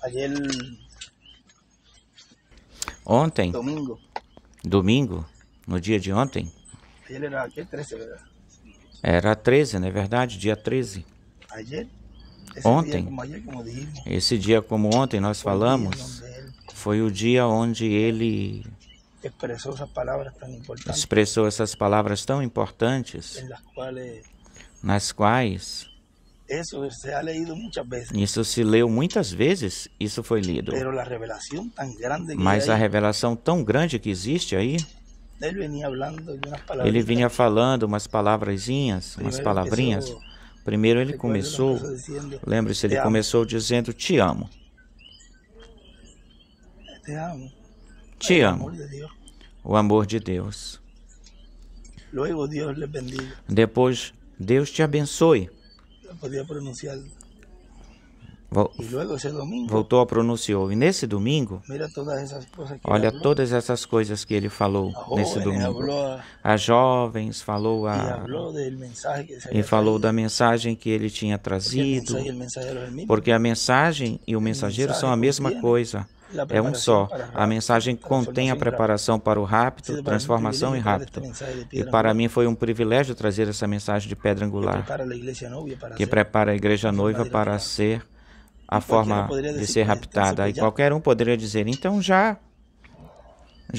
Ayer, Ontem, domingo, no dia de ontem, ayer era ¿qué? 13, ¿verdad? era 13, não é verdade? Dia 13. Ayer, ese Ontem, día como ayer, como dijimos, esse dia como ontem nós fue el día en falamos, donde él foi o dia onde ele expresó esas palabras tan importantes expressou essas palavras tão importantes, en las cuales nas quais eso se ha leído muchas veces, isso se leu muitas vezes, isso foi lido. pero la revelación tan grande que Mas a hay, revelação tão grande que existe aí, él venía hablando de unas ele palabras. vinha falando umas palavrazinhas, umas palavrinhas. Primeiro ele começou, lembre-se, ele começou dizendo, te amo, Te amo. te El amo, amor de Dios. o amor de Deus. Luego Dios les bendiga. Depois, Deus te abençoe. Lo podía pronunciar. Vol- Y luego ese domingo, Voltou a pronunciou. E nesse domingo, mira todas esas cosas que olha él habló. todas essas coisas que ele falou A nesse jóvenes domingo. habló As jovens, falou y a habló del mensaje que se e había falou da traído. mensagem que ele tinha Porque el trazido, mensaje y el mensajero es el mismo. porque a mensagem e o mensageiro são a mesma coisa. La É um preparación só. para A rapto, mensagem contém a transformación y rapto. preparação para o rapto, Sido para mí un transformação e privilegio traer rapto. este mensaje de E piedra para angular mim foi um privilégio trazer essa mensagem de pedra que angular, prepara la iglesia novia para que ser prepara a igreja forma noiva de para raptar. ser a E forma qualquer poderia de dizer, ser pues, raptada. entonces, E pues, qualquer um poderia dizer, então já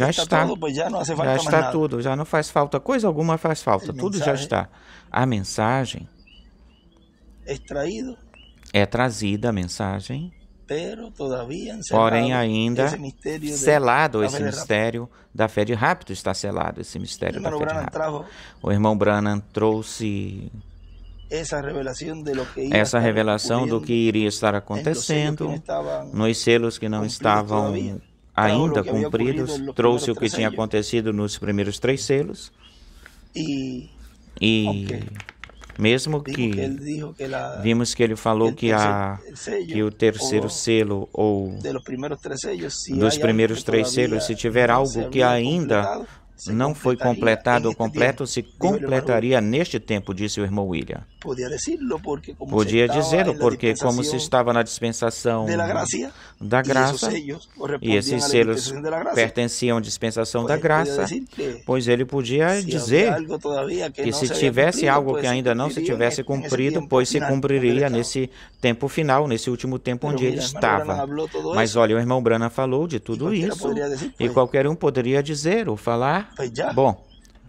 está. todo, pues ya no hace Já falta más está nada. tudo, já não faz falta, coisa alguma faz falta, El tudo já mensaje está. A mensagem Es traído, é trazida, a mensagem, pero todavía porém encerrado ainda ese misterio de selado, la esse fe de rapto. mistério da fé de rapto está selado, esse El mistério da hermano fé de Branham rapto. trajo O irmão Branham trouxe esa revelación de lo que iba a essa estar revelação do que iria estar en los sellos que acontecendo no estaban nos selos que não cumpridos estavam todavía. ainda Trajo lo que había cumpridos, ocurrido en los trouxe o primeros que 3 tinha sellos. acontecido nos primeiros 3 selos, Y e Ok. vimos mesmo que que él dijo que vimos que ele falou el que o terceiro o selo ou de los primeros 3 sellos, si dos hay primeiros algo que 3 todavía selos, se tiver no algo se que había ainda completado, se não foi completaría completado en ou este completo, tiempo, se dijo el hermano completaria neste tempo, disse o irmão William. Podía decirlo porque como Podia se estaba dizê-lo, en la porque como se dispensación estava na dispensação de la gracia, da y esos graça, sellos e correspondían esses a la selos dispensación de la gracia, pertenciam à dispensação pues da él podía graça, decir que pois ele podia si había dizer algo todavía que que no se se había tivesse cumplido, algo pues que se ainda não se cumpliría tivesse en ese cumprido, tiempo pois se final, donde él cumpriria estaba. nesse tempo final, nesse último tempo Pero onde ele mira, hermano Branham estava. habló todo Mas eso, olha, o irmão Branham falou de y tudo cualquiera isso, podría decir, e pues, qualquer um poderia dizer ou falar, pues ya, bom,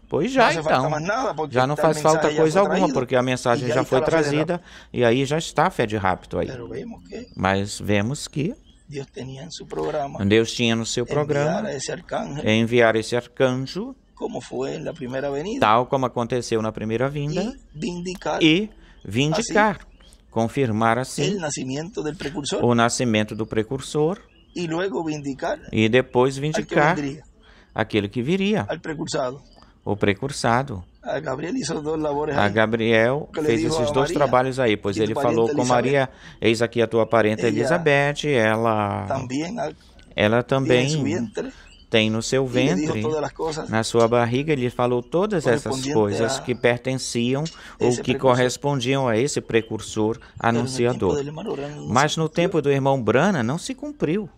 pois no já hace falta então, más nada, porque já não está el faz falta mensaje ya coisa fue alguma, traído, porque a y mensagem ya já ahí foi está la fe de rapto. trazida, e aí já está a fé de rapto aí. Pero vemos que Mas vemos que Dios tenía en su programa Deus tinha no seu enviar programa a ese arcángel, enviar esse arcanjo, como fue en la primera venida, tal como aconteceu na primeira vinda, y vindicar e vindicar, confirmar assim el nacimiento del precursor, o nascimento do precursor, y luego vindicar e depois al que vindicar vendría, aquele que viria, al precursado. o precursado. A Gabriel hizo 2 labores A ahí. Gabriel Que ele fez dijo esses a 2 Maria, trabalhos aí, pois que ele tu falou pariente com Maria, eis aqui a tua parente Ella Elizabeth, ela También ela tiene en su também vientre, tem no seu y le dijo ventre, todas las cosas na sua barriga, ele falou todas essas correspondiente coisas a que pertenciam ou esse que precursor. correspondiam a esse precursor Pero en el tiempo anunciador. del hermano Branham no Mas se no cumplió. tempo do irmão Branham não se cumpriu.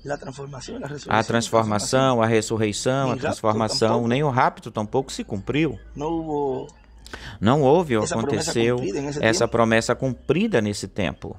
La transformación, la A resurrección, transformação, a ressurreição, a Ni rapto transformação, tampouco. nem o rapto tampouco se cumpriu. no hubo Não houve ou essa promessa aconteceu cumprida nesse essa tempo. promessa cumprida nesse tempo.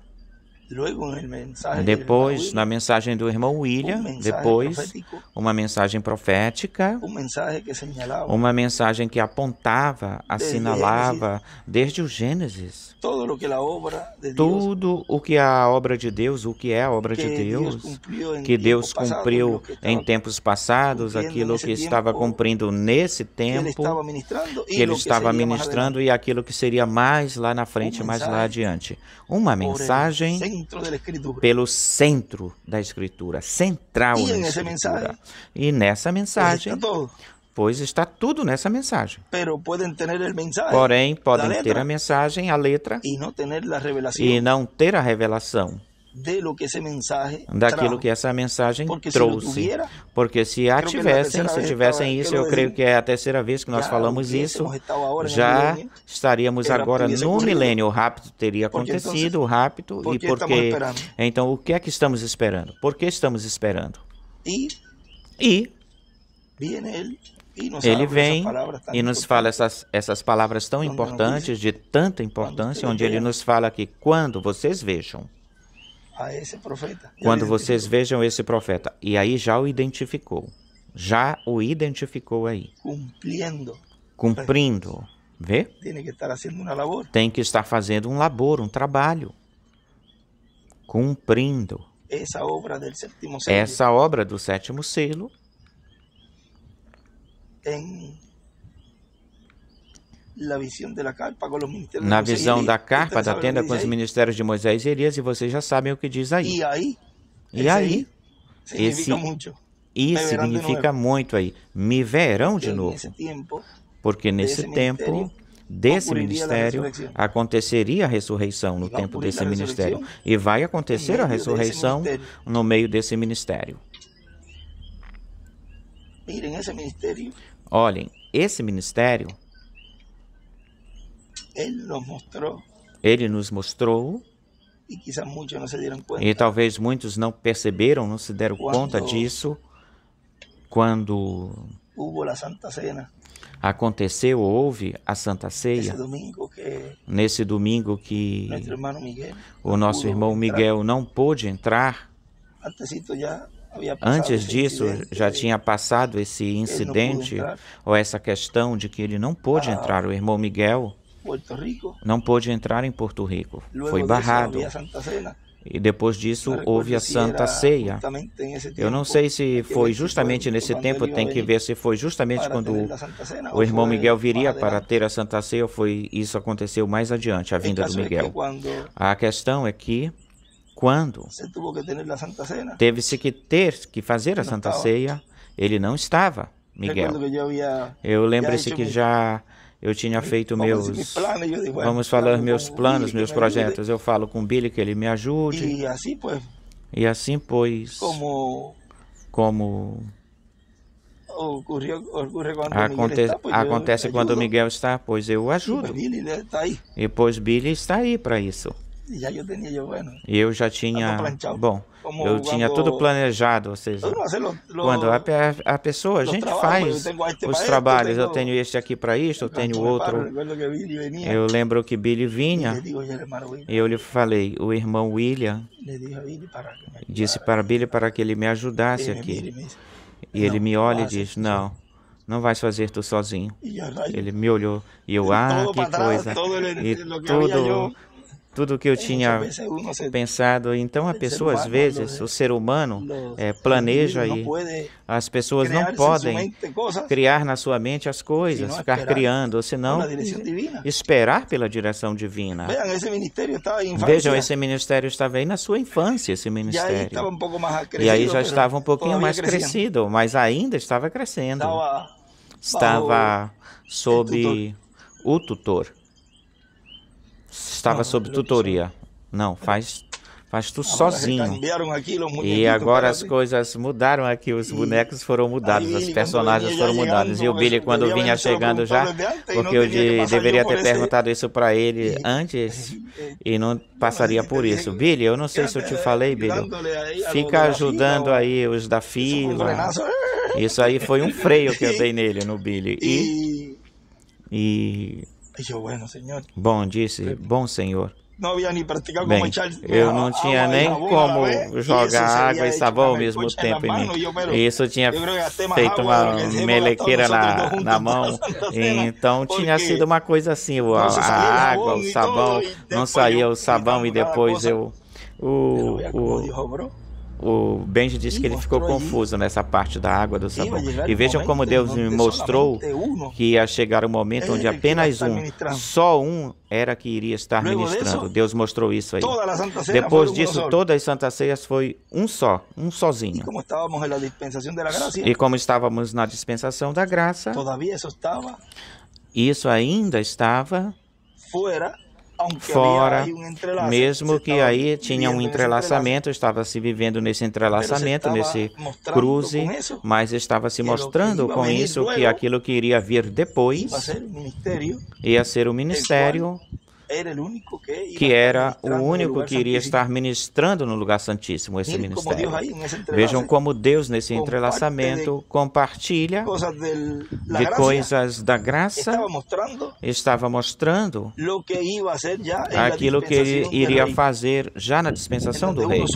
Luego en el mensaje del Depois, hermano na mensagem do irmão William, mensaje depois, profético, uma mensagem profética, un mensaje que señalaba uma mensagem que apontava, assinalava, desde o Gênesis, todo lo que la obra de Dios tudo o que a obra de Deus, o que é a obra de que Dios Deus, cumplió en que Deus tiempos pasados, cumpriu lo que estaba- em tempos passados, cumprindo aquilo nesse que estava tempo, cumprindo nesse que ele tempo, estava ministrando, que y ele lo que estava sería más ministrando e aquilo que seria mais lá na frente, mais lá mensagem adiante. Uma adelante, por el mensagem centro de la escritura. pelo centro da Escritura, central E na nessa Escritura. mensagem, E nessa mensagem, Está todo. pois está tudo nessa mensagem. Pero pueden tener el mensaje, Porém, podem la ter letra, a mensagem, a letra, y no tener la revelación e não ter a revelação daquilo que essa mensagem trouxe. Porque se tivessem isso, eu creio que é a terceira vez que nós falamos isso, já estaríamos agora no milênio. O rapto teria acontecido, o rapto, e porque... Então, o que é que estamos esperando? Por que estamos esperando? E ele vem e nos fala essas palavras tão importantes, de tanta importância, onde ele nos fala que quando vocês vejam, esse profeta, e aí já o identificou aí, cumprindo, vê? Tem que estar fazendo um labor, um trabalho, cumprindo essa obra do sétimo selo, na visão da carpa da tenda com os ministérios de Moisés e Elias, e vocês já sabem o que diz aí. E aí, isso significa muito aí. Me verão de novo. Porque nesse tempo desse ministério aconteceria a ressurreição no tempo desse ministério. E vai acontecer a ressurreição no meio desse ministério. Olhem, esse ministério, ele nos mostrou, e talvez muitos não perceberam, não se deram conta disso, quando houve a Santa Ceia, nesse domingo que o nosso irmão Miguel não pôde entrar. Antes disso, já tinha passado esse incidente, ou essa questão de que ele não pôde entrar. O irmão Miguel não pôde entrar em Porto Rico. Foi barrado. E depois disso, houve a Santa Ceia. Eu não sei se foi justamente nesse tempo, tem que ver se foi justamente quando o irmão Miguel viria para ter a Santa Ceia, ou isso aconteceu mais adiante, a vinda do Miguel. A questão é que, quando teve-se que fazer a Santa Ceia, ele não estava, Miguel. Eu lembro-se que já eu tinha feito meus planos, meus projetos. Eu falo com o Billy que ele me ajude. E assim, pois, como acontece quando o Miguel está, pois eu o ajudo. E pois Billy está aí para isso. E eu já tinha, eu tinha tudo planejado, ou seja, quando a pessoa, a gente faz os trabalhos, eu tenho este aqui para isto, eu tenho outro. Eu lembro que Billy vinha, e eu lhe falei, o irmão William disse para Billy para que ele me ajudasse aqui. E ele me olha e diz, não vais fazer tu sozinho. Ele me olhou, e eu, que coisa, e tudo que eu tinha pensado. Então, a pessoa, às vezes, o ser humano planeja e as pessoas não podem criar na sua mente as coisas, ficar criando, ou senão esperar pela direção divina. Vejam, esse ministério estava aí na sua infância, esse ministério. E aí já estava um pouquinho mais crescido, mas ainda estava crescendo. Estava sob o tutor. Estava sob tutoria. Não, faz tu sozinho. E agora as coisas mudaram aqui, os bonecos foram mudados, os personagens foram mudados. E o Billy, quando vinha chegando já, porque eu deveria ter perguntado isso para ele antes e não passaria por isso. Billy, eu não sei se eu te falei, Billy, fica ajudando aí os da fila. Isso aí foi um freio que eu dei nele, no Billy. Bom, disse, bom Senhor. Bem, eu não tinha nem como jogar água e sabão ao mesmo tempo em mim. E isso tinha feito uma melequeira na mão. Então tinha sido uma coisa assim, a água, o sabão, não saía o sabão e depois o Benji disse que ele ficou confuso nessa parte da água do sabão. E vejam como Deus me mostrou que ia chegar um momento onde apenas só um era que iria estar ministrando. Deus mostrou isso aí. Depois disso, todas as Santas Ceias foi um sozinho. E como estávamos na dispensação da graça, isso ainda estava fora, mesmo que aí tinha um entrelaçamento, estava se vivendo nesse entrelaçamento, nesse cruze, mas estava se mostrando com isso que aquilo que iria vir depois ia ser o ministério que era o único que iria estar ministrando no lugar santíssimo esse ministério. Vejam como Deus, nesse entrelaçamento, compartilha de coisas da graça, estava mostrando aquilo que ele iria fazer já na dispensação do reino,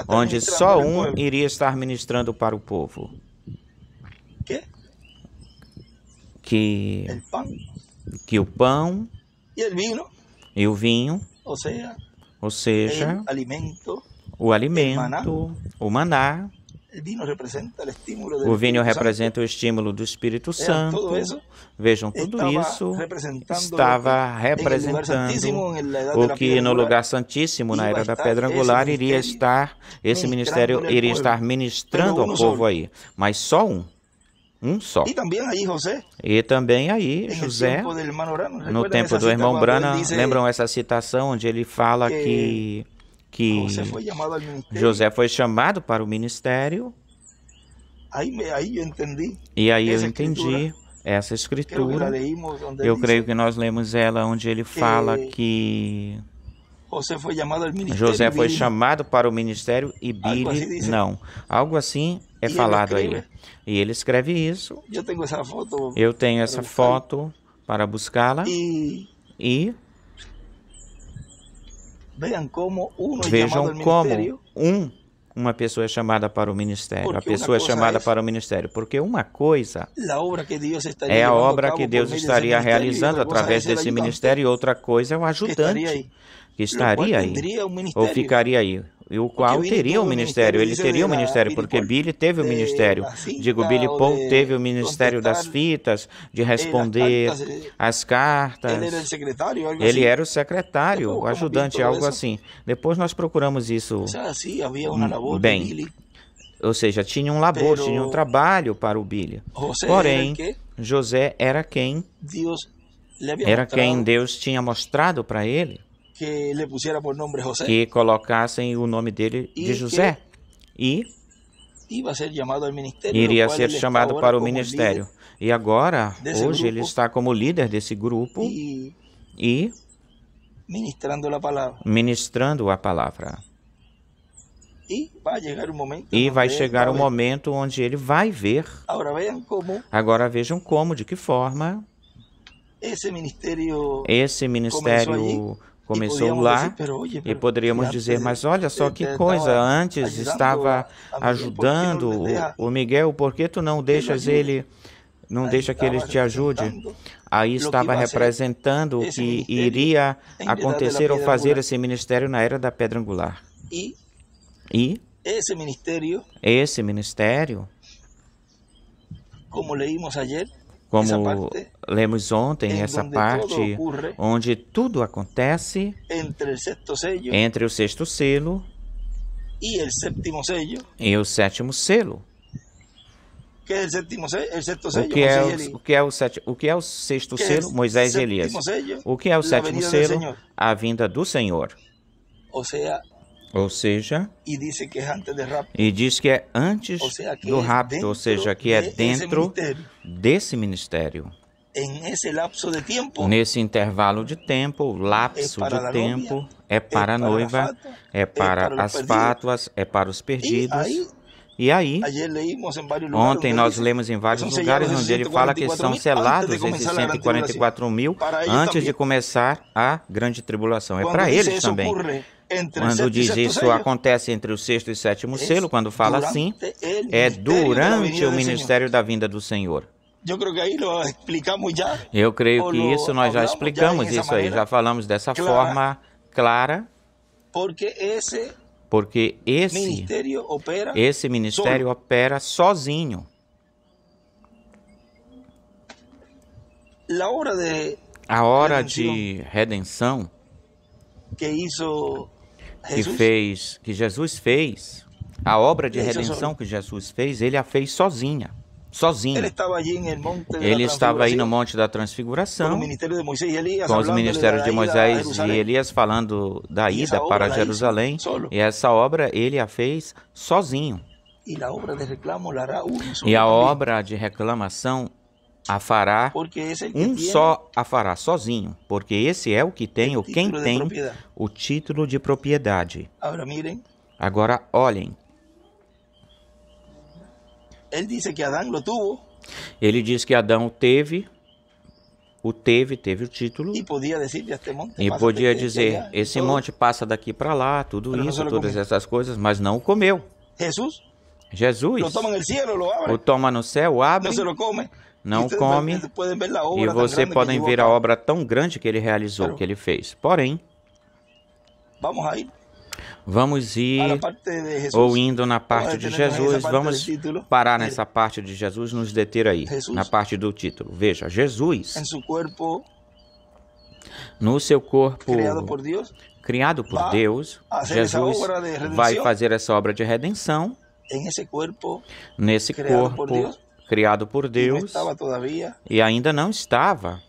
onde só um iria estar ministrando para o povo. Que o pão e o vinho, ou seja, o alimento, o maná. O vinho representa o estímulo do Espírito Santo. Vejam, tudo isso estava representando o que no lugar santíssimo, na era da pedra angular, iria estar, esse ministério iria estar ministrando ao povo aí. Mas só um só. E também aí, José, no tempo do irmão Branham, lembram essa citação onde ele fala que José foi chamado para o ministério? E aí eu entendi essa escritura. Eu creio que nós lemos ela onde ele fala que José foi chamado para o ministério e Billy não. Algo assim é falado aí. E ele escreve isso. Eu tenho essa foto para buscá-la. E vejam como uma pessoa é chamada para o ministério. A pessoa é chamada para o ministério. Porque uma coisa é a obra que Deus estaria realizando através desse ministério e outra coisa é o ajudante que estaria aí, ou ficaria aí, e o qual teria o ministério. Ele teria o ministério, porque Billy teve o ministério. Billy Paul teve o ministério das fitas, de responder as cartas. Ele era o secretário, o ajudante, algo assim. Depois nós procuramos isso bem. Ou seja, tinha um labor, tinha um trabalho para o Billy. Porém, José era quem Deus tinha mostrado para ele que colocassem o nome dele de José e iria ser chamado para o ministério. E agora, hoje, ele está como líder desse grupo e ministrando a palavra. E vai chegar o momento onde ele vai ver. Agora vejam como, de que forma esse ministério começou lá, e poderíamos dizer, mas olha só que coisa, antes estava ajudando o Miguel, por que tu não deixas ele, não deixa que ele te ajude? Aí estava representando o que iria acontecer ou fazer esse ministério na era da pedra angular. E esse ministério, como lemos ontem, essa parte onde tudo acontece entre o sexto selo e o sétimo selo. O que é o sexto selo? Moisés e Elias. O que é o sétimo selo? A vinda do Senhor. Ou seja, e diz que é antes do rapto, ou seja, que é dentro desse ministério. Nesse intervalo de tempo, lapso de tempo, é para a noiva, é para as fátuas, é para os perdidos. E aí, ontem nós lemos em vários lugares onde ele fala que são selados esses 144 mil antes de começar a grande tribulação. É para eles também. Quando diz isso acontece entre o sexto e sétimo selo, quando fala assim, é durante o ministério da vinda do Senhor. Eu creio que isso nós já explicamos isso aí, já falamos dessa forma clara, porque esse ministério opera sozinho. A hora de redenção que Jesus fez, a obra de redenção que Jesus fez, ele a fez sozinho. sozinho. Ele estava aí no Monte da Transfiguração, com os ministérios de Moisés e Elias falando da ida para Jerusalém, e essa obra ele a fez sozinho. E a obra de reclamação a fará só a fará sozinho, porque esse é o que tem, ou quem tem o título de propriedade. Agora olhem. Ele diz que Adão teve o título e podia dizer, esse monte passa daqui para lá, tudo isso, todas essas coisas, mas não o comeu. Jesus o toma no céu, o abre, não come, e vocês podem ver a obra tão grande que ele realizou, que ele fez. Porém, vamos ir, ou indo na parte de Jesus, vamos parar nessa parte de Jesus, nos deter aí, na parte do título. Veja, Jesus, no seu corpo criado por Deus, Jesus vai fazer essa obra de redenção, nesse corpo criado por Deus, e ainda não estava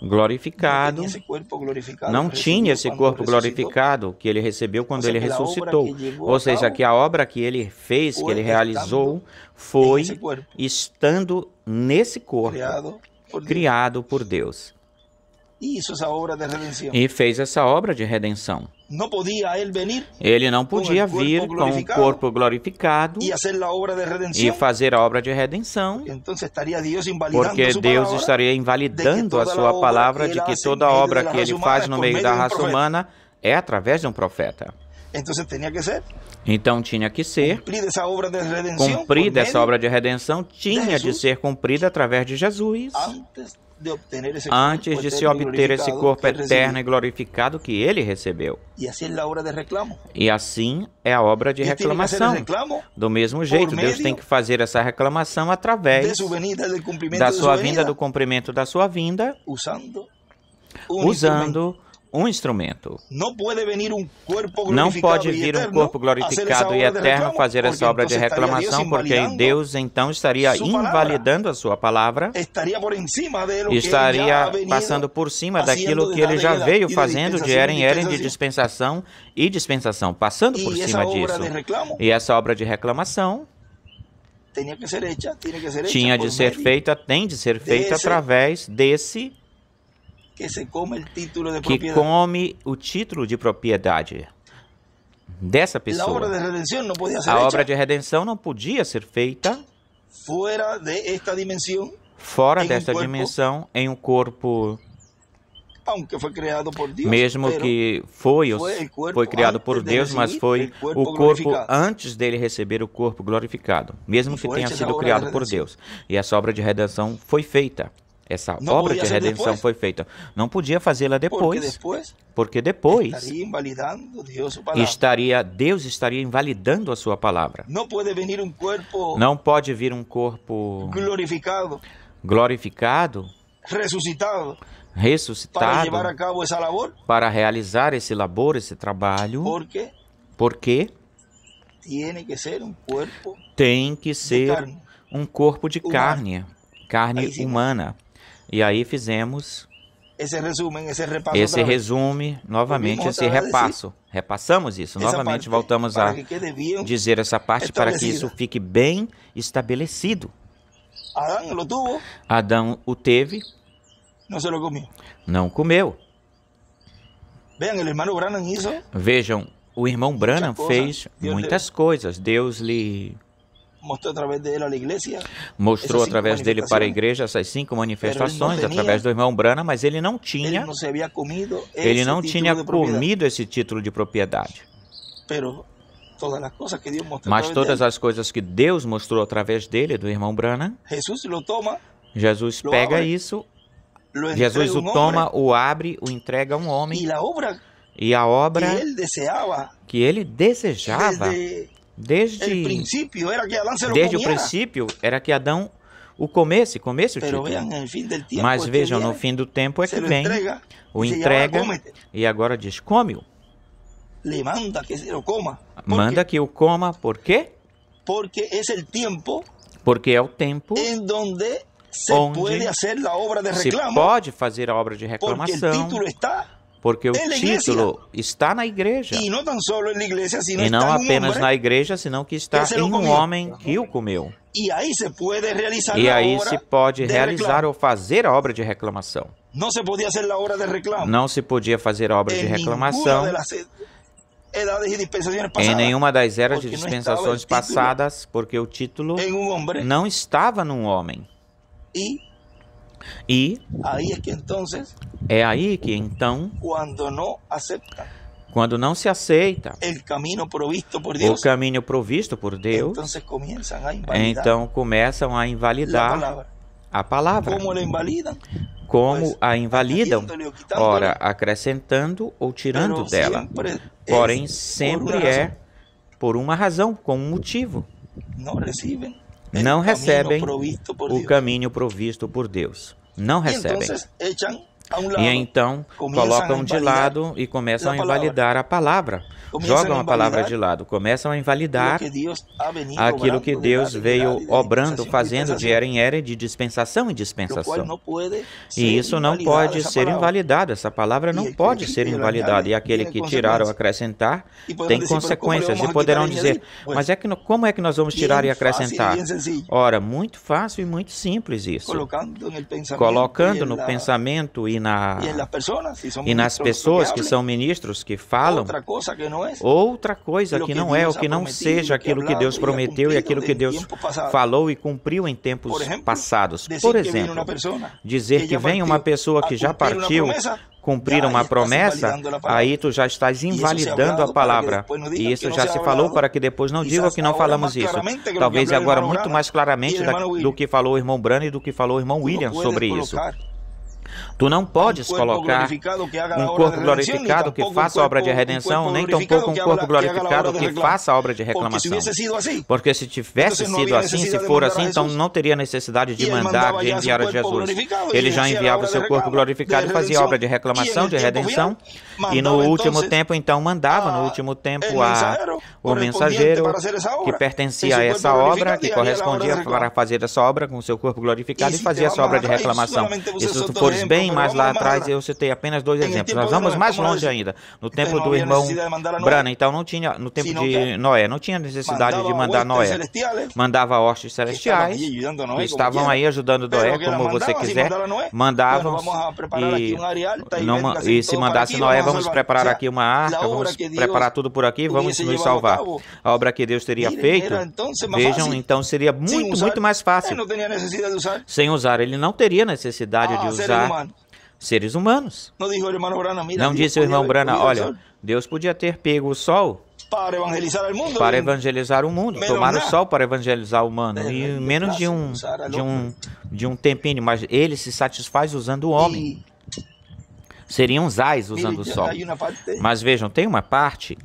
glorificado, não tinha esse corpo glorificado que ele recebeu quando ele ressuscitou. Ou seja, que a obra que ele fez, que ele realizou, foi estando nesse corpo criado por Deus. E fez essa obra de redenção. Ele não podia vir com um corpo glorificado e fazer a obra de redenção, porque Deus estaria invalidando a sua palavra de que toda a obra que ele faz no meio da raça humana é através de um profeta. Então tinha que ser cumprida essa obra de redenção, tinha de ser cumprida através de Jesus, antes de se obter esse corpo eterno e glorificado que ele recebeu. E assim é a obra de reclamação. Do mesmo jeito, Deus tem que fazer essa reclamação através da sua vinda, do cumprimento da sua vinda, usando um instrumento. Não pode vir um corpo glorificado e eterno fazer essa obra de reclamação, porque Deus então estaria invalidando a sua palavra, estaria passando por cima daquilo que ele já veio fazendo de era em era, de dispensação e dispensação, passando por cima disso. E essa obra de reclamação tinha de ser feita, tem de ser feita através desse que come o título de propriedade dessa pessoa. A obra de redenção não podia ser feita fora desta dimensão, em um corpo, mesmo que foi criado por Deus, mas foi o corpo antes dele receber o corpo glorificado, mesmo que tenha sido criado por Deus. E essa obra de redenção foi feita. Essa obra de redenção foi feita. Não podia fazê-la depois, porque depois Deus estaria invalidando a sua palavra. Não pode vir um corpo glorificado, ressuscitado, para realizar esse labor, esse trabalho, porque tem que ser um corpo de carne humana. E aí fizemos esse resumo, novamente, esse repasso. Repassamos isso. Novamente voltamos a dizer essa parte para que isso fique bem estabelecido. Adão o teve, não comeu. Vejam, o irmão Branham fez muitas coisas. Deus lhe mostrou através dele para a igreja essas 5 manifestações através do irmão Branham, mas ele não tinha comido esse título de propriedade. Mas todas as coisas que Deus mostrou através dele, do irmão Branham, Jesus pega isso, Jesus o toma, o abre, o entrega a um homem, e a obra que ele desejava desde o princípio era que Adão o comesse o título. Mas vejam, no fim do tempo é que vem, o entrega e agora diz, come-o. Manda que o coma, por quê? Porque é o tempo onde se pode fazer a obra de reclamação, porque o título está na igreja. E não apenas na igreja, senão que está em um homem que o comeu. E aí se pode realizar ou fazer a obra de reclamação. Não se podia fazer a obra de reclamação em nenhuma das eras de dispensações passadas, porque o título não estava num homem. E é aí que então, quando não se aceita o caminho provisto por Deus, então começam a invalidar a palavra. Como a invalidam? Ora, acrescentando ou tirando dela. Porém, sempre é por uma razão, com um motivo. Não recebem o caminho provisto por Deus. Não recebem. E então colocam de lado e começam a invalidar a palavra. Jogam a palavra de lado, começam a invalidar aquilo que Deus veio obrando, fazendo de era em era, de dispensação em dispensação. E isso não pode ser invalidado, essa palavra não pode ser invalidada. E aquele que tirar ou acrescentar tem consequências. E poderão dizer, mas como é que nós vamos tirar e acrescentar? Ora, muito fácil e muito simples isso. Colocando no pensamento e nas pessoas que são ministros que falam outra coisa que não é, ou que não seja aquilo que Deus prometeu e aquilo que Deus falou e cumpriu em tempos passados. Por exemplo, dizer que vem uma pessoa que já partiu cumprir uma promessa, aí tu já estás invalidando a palavra. E isso já se falou para que depois não diga que não falamos isso. Talvez agora muito mais claramente do que falou o irmão Branham e do que falou o irmão William sobre isso. Tu não podes colocar um corpo glorificado que faça a obra de redenção, nem tampouco um corpo glorificado que faça a obra de reclamação. Porque se tivesse sido assim, se for assim, então não teria necessidade de mandar, de enviar a Jesus. Ele já enviava o seu corpo glorificado e fazia a obra de reclamação, de redenção, e no último tempo, então, mandava no último tempo o mensageiro que pertencia a essa obra, que correspondia para fazer essa obra com o seu corpo glorificado e fazia essa obra de reclamação. E se tu fores bem mais lá atrás, eu citei apenas 2 exemplos. Nós vamos mais longe ainda. No tempo do irmão Branham, então não tinha, no tempo de Noé, não tinha necessidade de mandar Noé. Mandava hostes celestiais, que estavam aí ajudando Noé, como você quiser. Mandavam, e se mandasse Noé, vamos preparar aqui uma arca, vamos preparar tudo por aqui, vamos nos salvar. A obra que Deus teria feito, vejam, então seria muito mais fácil. Sem usar, ele não teria necessidade de usar seres humanos. Não disse o irmão Branham, olha, Deus podia ter pego o sol para evangelizar o mundo, tomar o sol para evangelizar o humano, e menos de um tempinho, mas ele se satisfaz usando o homem. Seriam Zais usando o sol. Mas vejam, tem uma parte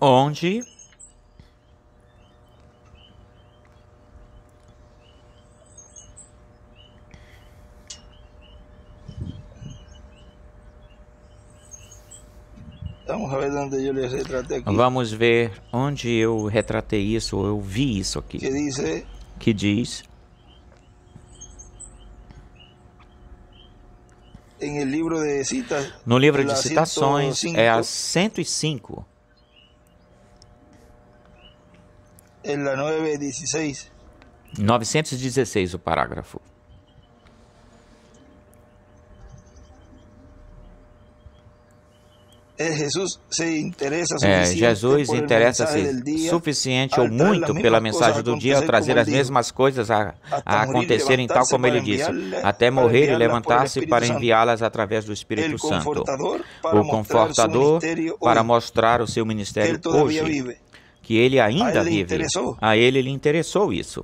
onde vamos ver onde eu retratei isso, ou eu vi isso aqui. Que diz no livro de citações, é a 105. É 916. 916 o parágrafo. Jesus interessa-se suficiente ou muito pela mensagem do dia ao trazer as mesmas coisas a acontecerem tal como ele disse, até morrer e levantar-se para enviá-las através do Espírito Santo. O Confortador para mostrar o seu ministério hoje, que ele ainda vive. A ele lhe interessou isso.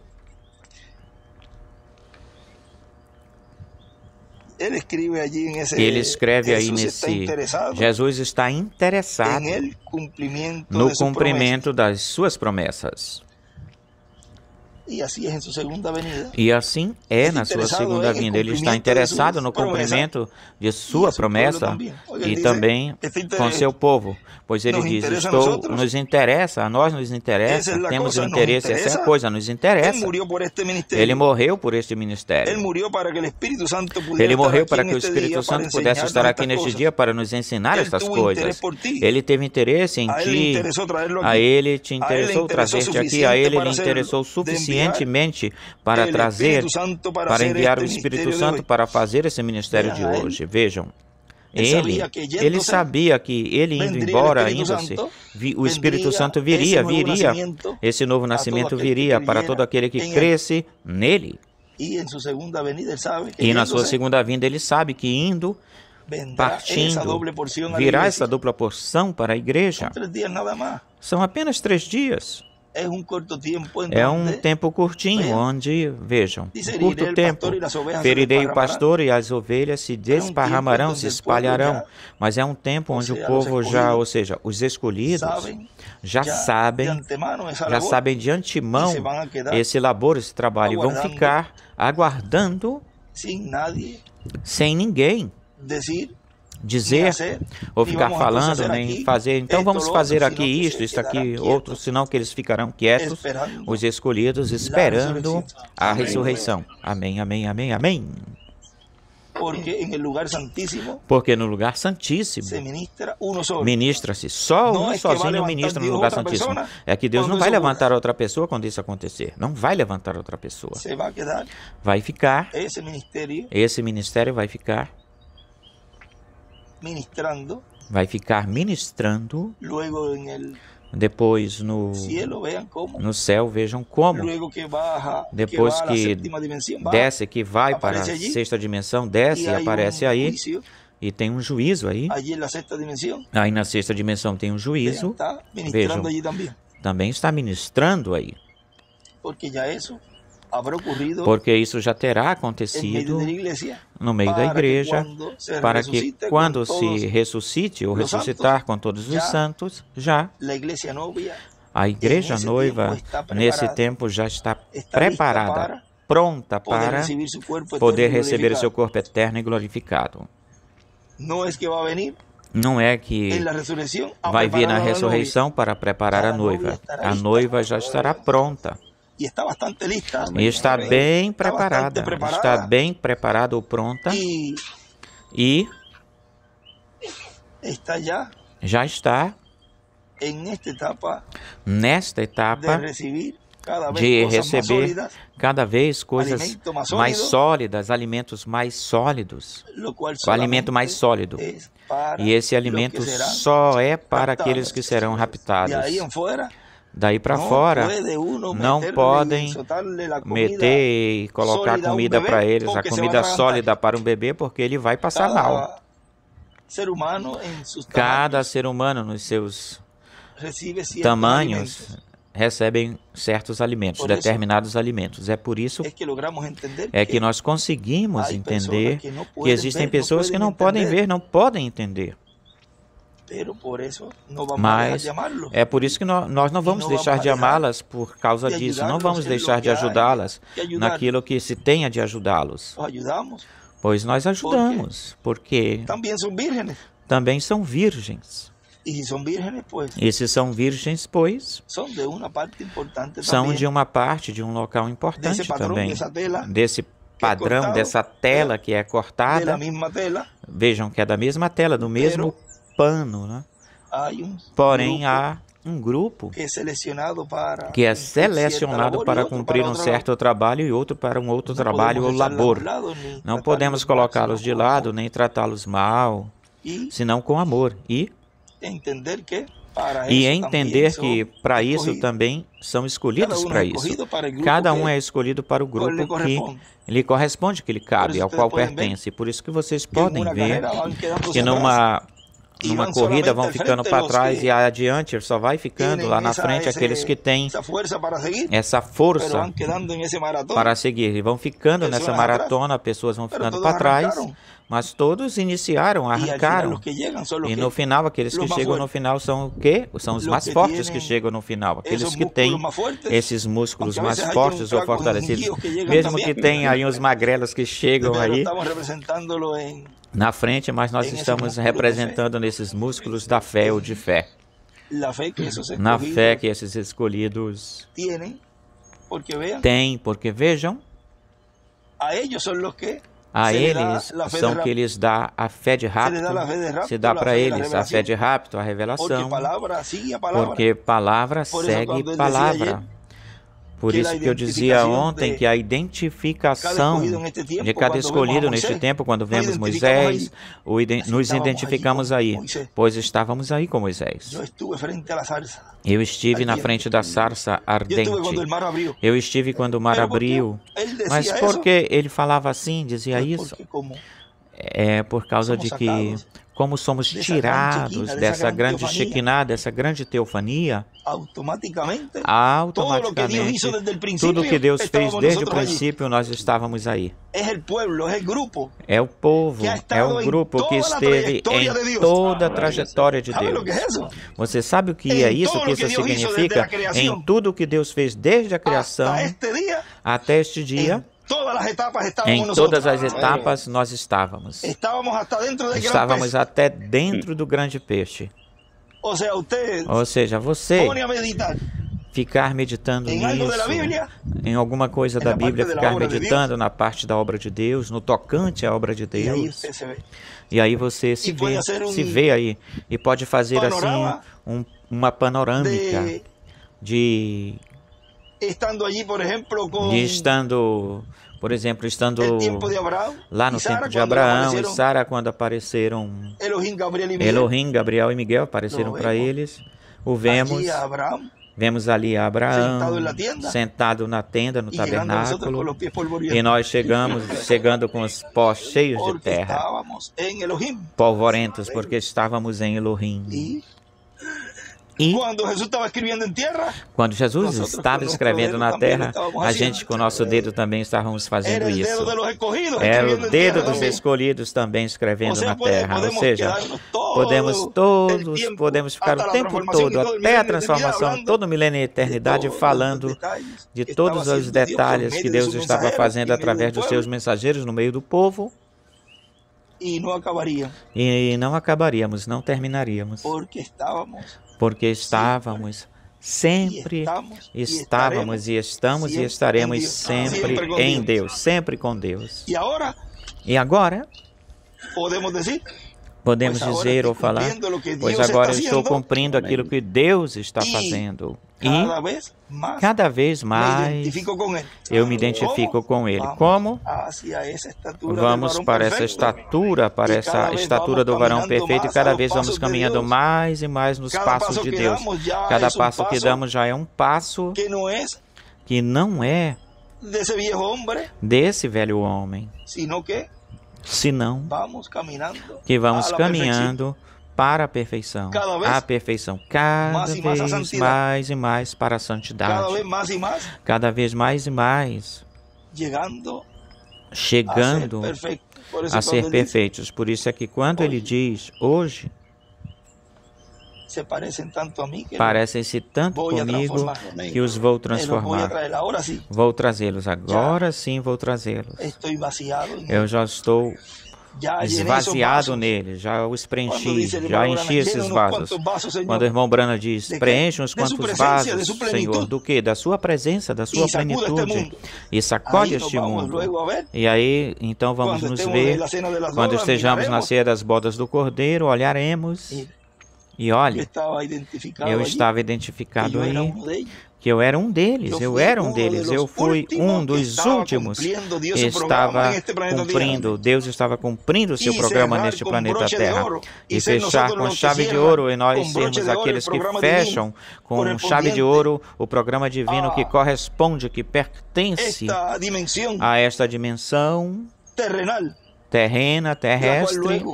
Ele escreve aí nesse... Jesus está interessado no cumprimento das suas promessas. E assim é na sua segunda vinda. Ele está interessado no cumprimento de sua promessa e também com seu povo. Pois ele diz, nos interessa, a nós nos interessa, temos um interesse, essa é a coisa, nos interessa. Ele morreu por este ministério. Ele morreu para que o Espírito Santo pudesse estar aqui neste dia para nos ensinar estas coisas. Ele teve interesse em ti, a ele te interessou trazer-te aqui, a ele lhe interessou suficientemente para trazer, para enviar o Espírito Santo para fazer esse ministério de hoje. Vejam. Ele sabia que ele indo embora, indo-se, o Espírito Santo viria, esse novo nascimento viria para todo aquele que cresce nele. E na sua segunda vinda ele sabe que indo, partindo, virá essa dupla porção para a igreja. São apenas 3 dias. É um tempo curtinho, onde, vejam, curto tempo, ferirei o pastor e as ovelhas se desparramarão, se espalharão. Mas é um tempo onde o povo já, ou seja, os escolhidos, já sabem de antemão esse labor, esse trabalho, e vão ficar aguardando sem ninguém dizer ou ficar falando, nem fazer. Então vamos fazer aqui isto aqui, outro, senão que eles ficarão quietos, os escolhidos, esperando a ressurreição. Amém, amém, amém, amém. Porque no lugar santíssimo ministra-se só um sozinho ministra no lugar santíssimo. É que Deus não vai levantar outra pessoa quando isso acontecer. Não vai levantar outra pessoa. Vai ficar, esse ministério vai ficar ministrando, depois no céu, vejam como, depois que desce, que vai para a 6ª dimensão, desce e aparece aí, e tem um juízo aí, aí na 6ª dimensão tem um juízo, vejam, também está ministrando aí, porque isso já terá acontecido no meio da igreja, para que quando se ressuscite ou ressuscitar com todos os santos, já a igreja noiva nesse tempo já está preparada, pronta para poder receber o seu corpo eterno e glorificado. Não é que vai vir na ressurreição para preparar a noiva. A noiva já estará pronta. E está bem preparada, ou pronta, e já está nesta etapa de receber cada vez coisas mais sólidas, alimentos mais sólidos, o alimento mais sólido. E esse alimento só é para aqueles que serão raptados. Daí para fora, não podem meter e colocar comida para eles, a comida sólida para um bebê, porque ele vai passar mal. Cada ser humano nos seus tamanhos recebem certos alimentos, determinados alimentos. É por isso que nós conseguimos entender que existem pessoas que não podem ver, não podem entender. Mas é por isso que nós não vamos deixar de amá-las por causa disso. Não vamos deixar de ajudá-las naquilo que se tenha de ajudá-los. Pois nós ajudamos, porque também são virgens. E se são virgens, pois, são de uma parte, de um local importante também. Desse padrão, dessa tela que é cortada. Vejam que é da mesma tela, do mesmo pano, né? Porém, há um grupo que é selecionado para cumprir um certo trabalho e outro para um outro trabalho ou labor. Não podemos colocá-los de lado, nem tratá-los mal, senão com amor. E entender que para isso também são escolhidos para isso. Cada um é escolhido para o grupo que lhe corresponde, que lhe cabe, ao qual pertence. Por isso que vocês podem ver que numa corrida vão ficando para trás e adiante só vai ficando lá na frente aqueles que têm essa força para seguir. E vão ficando nessa maratona, pessoas vão ficando para trás, mas todos iniciaram, arrancaram. E no final, aqueles que chegam no final são o quê? São os mais fortes que chegam no final. Aqueles que têm esses músculos mais fortes ou fortalecidos. Mesmo que tenha aí uns magrelos que chegam aí na frente, mas nós estamos representando nesses músculos da fé ou de fé. Na fé que esses escolhidos têm, porque vejam, a eles são que lhes dá a fé de rapto, se dá para eles a fé de rapto, a revelação, porque palavra segue palavra. Por isso que eu dizia ontem que a identificação de cada escolhido neste tempo, quando vemos Moisés, nos identificamos aí, pois estávamos aí com Moisés. Eu estive na frente da sarça ardente. Eu estive quando o mar abriu. Mas por que ele falava assim, dizia isso? É por causa de que, como somos tirados dessa grande Shekinah, dessa grande teofania, automaticamente, tudo que Deus fez desde o princípio, nós estávamos aí. É o povo, é o grupo que esteve em toda a trajetória de Deus. Você sabe o que é isso? O que isso significa? Em tudo que Deus fez desde a criação até este dia, em todas as etapas nós estávamos. Estávamos até dentro do grande peixe. Ou seja, você ficar meditando nisso, em alguma coisa da Bíblia, ficar meditando na parte da obra de Deus, no tocante à obra de Deus. E aí você se vê aí e pode fazer assim uma panorâmica de por exemplo, estando lá no tempo de Abraão e Sara, quando apareceram Elohim, Gabriel e Miguel apareceram para eles, vemos ali Abraão sentado na tenda, no tabernáculo, e nós chegando com os pós cheios de terra, polvorentos, porque estávamos em Elohim. E quando Jesus estava escrevendo na terra, a gente com o nosso dedo também estávamos fazendo isso. Era o dedo dos escolhidos também escrevendo na terra. Ou seja, podemos ficar o tempo todo, até a transformação, todo o milênio e eternidade, falando de todos os detalhes que Deus estava fazendo através dos seus mensageiros no meio do povo. E não acabaríamos, não terminaríamos. Porque estávamos sempre, estávamos e estamos e estaremos sempre em Deus, sempre com Deus. E agora, podemos dizer ou falar, pois agora eu estou cumprindo aquilo que Deus está fazendo. E cada vez mais eu me identifico com Ele. Como? Vamos para essa estatura do varão perfeito, e cada vez vamos caminhando mais e mais nos passos de Deus. Cada passo que damos já é um passo que não é desse velho homem, senão que vamos caminhando para a perfeição, cada vez mais e mais para a santidade, cada vez mais e mais, chegando a ser perfeitos. Por isso é que quando ele diz, hoje, parecem-se tanto comigo que os vou transformar. Vou trazê-los, agora sim vou trazê-los. Eu já estou esvaziado nele, já os preenchi, já enchi esses vasos. Quando o irmão Branham diz, preenche uns quantos vasos, Senhor, do que? Da sua presença, da sua plenitude, e sacode este mundo. E aí, então vamos nos ver, quando estejamos na ceia das bodas do Cordeiro, olharemos, e olha, eu estava identificado aí, que eu era um deles, eu fui um dos últimos que estava cumprindo, Deus estava cumprindo o seu programa neste planeta Terra, e fechar com chave de ouro, e nós sermos aqueles que fecham com chave de ouro o programa divino que corresponde, que pertence a esta dimensão terrena, terrestre,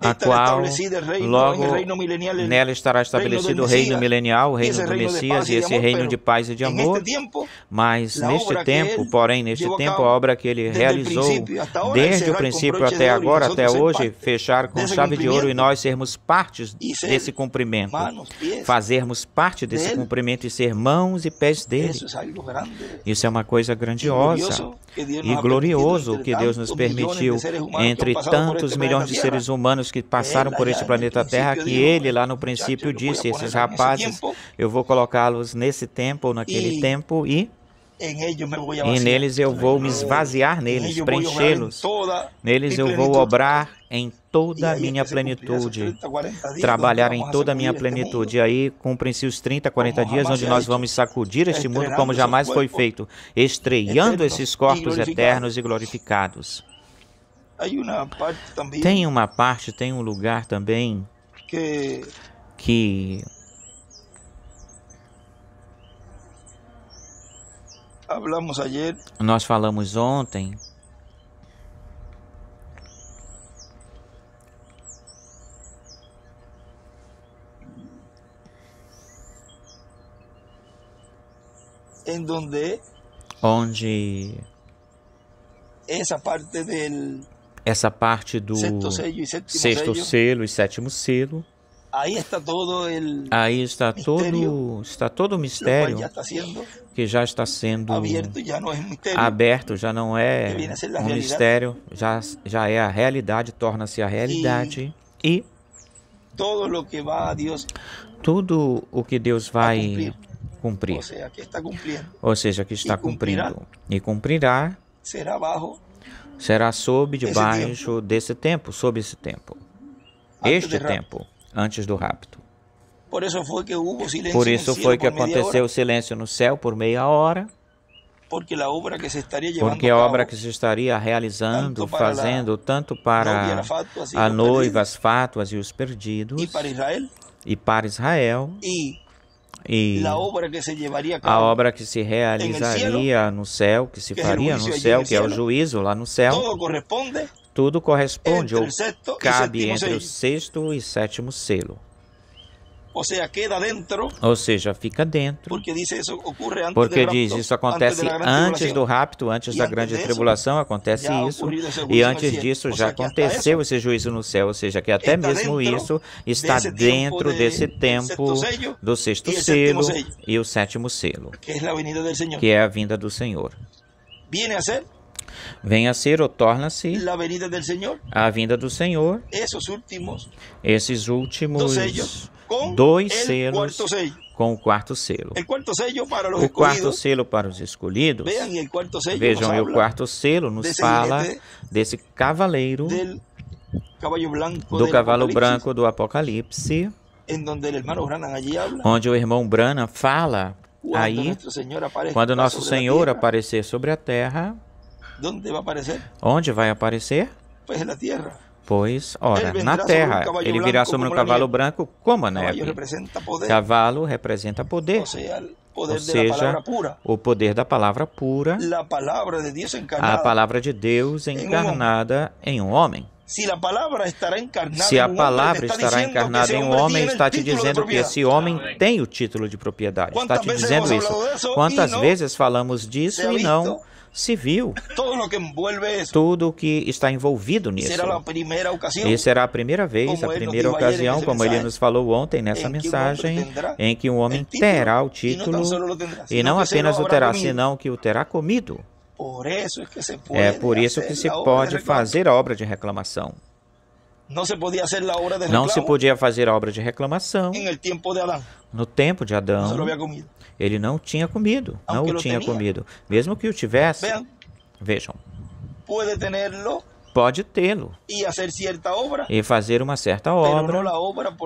a qual logo nela estará estabelecido o reino milenial, o reino do Messias e esse reino de paz e de amor. Mas neste tempo, porém, neste tempo, a obra que ele realizou desde o princípio até agora, até hoje, fechar com chave de ouro e nós sermos partes desse cumprimento, fazermos parte desse cumprimento e ser mãos e pés dele. Isso é uma coisa grandiosa e glorioso que Deus nos permitiu entre tantos milhões de seres humanos que passaram por este planeta Terra, que ele lá no princípio disse, esses rapazes, eu vou colocá-los nesse tempo ou naquele tempo e neles eu vou me esvaziar neles, preenchê-los. Neles eu vou obrar em toda a minha plenitude, trabalhar em toda a minha plenitude. E aí cumprim-se os 30, 40 dias, onde nós vamos sacudir este mundo como jamais foi feito, estreando esses corpos eternos e glorificados. Tem uma parte, tem um lugar também que nós falamos ontem, onde essa parte do sexto selo e sétimo selo, aí está todo o mistério que já está sendo aberto, já não é um mistério, já é a realidade, torna-se a realidade. E tudo o que Deus vai cumprir, ou seja, que está cumprindo e cumprirá, será sob, debaixo desse tempo, sob esse tempo, este tempo, antes do rapto. Por isso foi que aconteceu o silêncio no céu por meia hora, porque a obra que se estaria realizando, fazendo, tanto para a noiva, as fátuas e os perdidos, e para Israel, e a obra que se realizaria no céu, que se faria no céu, que é o juízo lá no céu, tudo corresponde ou cabe entre o sexto e sétimo selo. Ou seja, fica dentro, porque diz, isso acontece antes do rapto, antes da grande tribulação, acontece isso, e antes disso já aconteceu esse juízo no céu, ou seja, que até mesmo isso está dentro desse tempo do sexto selo e o sétimo selo, que é a vinda do Senhor. Vem a ser ou torna-se a vinda do Senhor, esses últimos 2 selos com o quarto selo. O quarto selo para os escolhidos, vejam, e o quarto selo nos fala desse cavaleiro, do cavalo branco do Apocalipse, onde o irmão Branham fala aí, quando nosso Senhor aparecer sobre a terra, onde vai aparecer? Pois, ora, na terra, ele virá sobre um cavalo branco como a neve. Cavalo representa poder, ou seja, o poder da palavra pura, a palavra de Deus encarnada em um homem. Se a palavra estará encarnada em um homem, está te dizendo que esse homem tem o título de propriedade. Está te dizendo isso. Quantas vezes falamos disso e não se viu tudo o que está envolvido nisso? Essa será a primeira vez, a primeira ocasião, como ele nos falou ontem nessa mensagem, em que um homem terá o título, e não apenas o terá, senão que o terá comido. É por isso que se pode fazer a obra de reclamação. Não se podia fazer a obra de reclamação no tempo de Adão. Ele não tinha comido, não o tinha comido. Mesmo que o tivesse, vejam, pode tê-lo e fazer uma certa obra,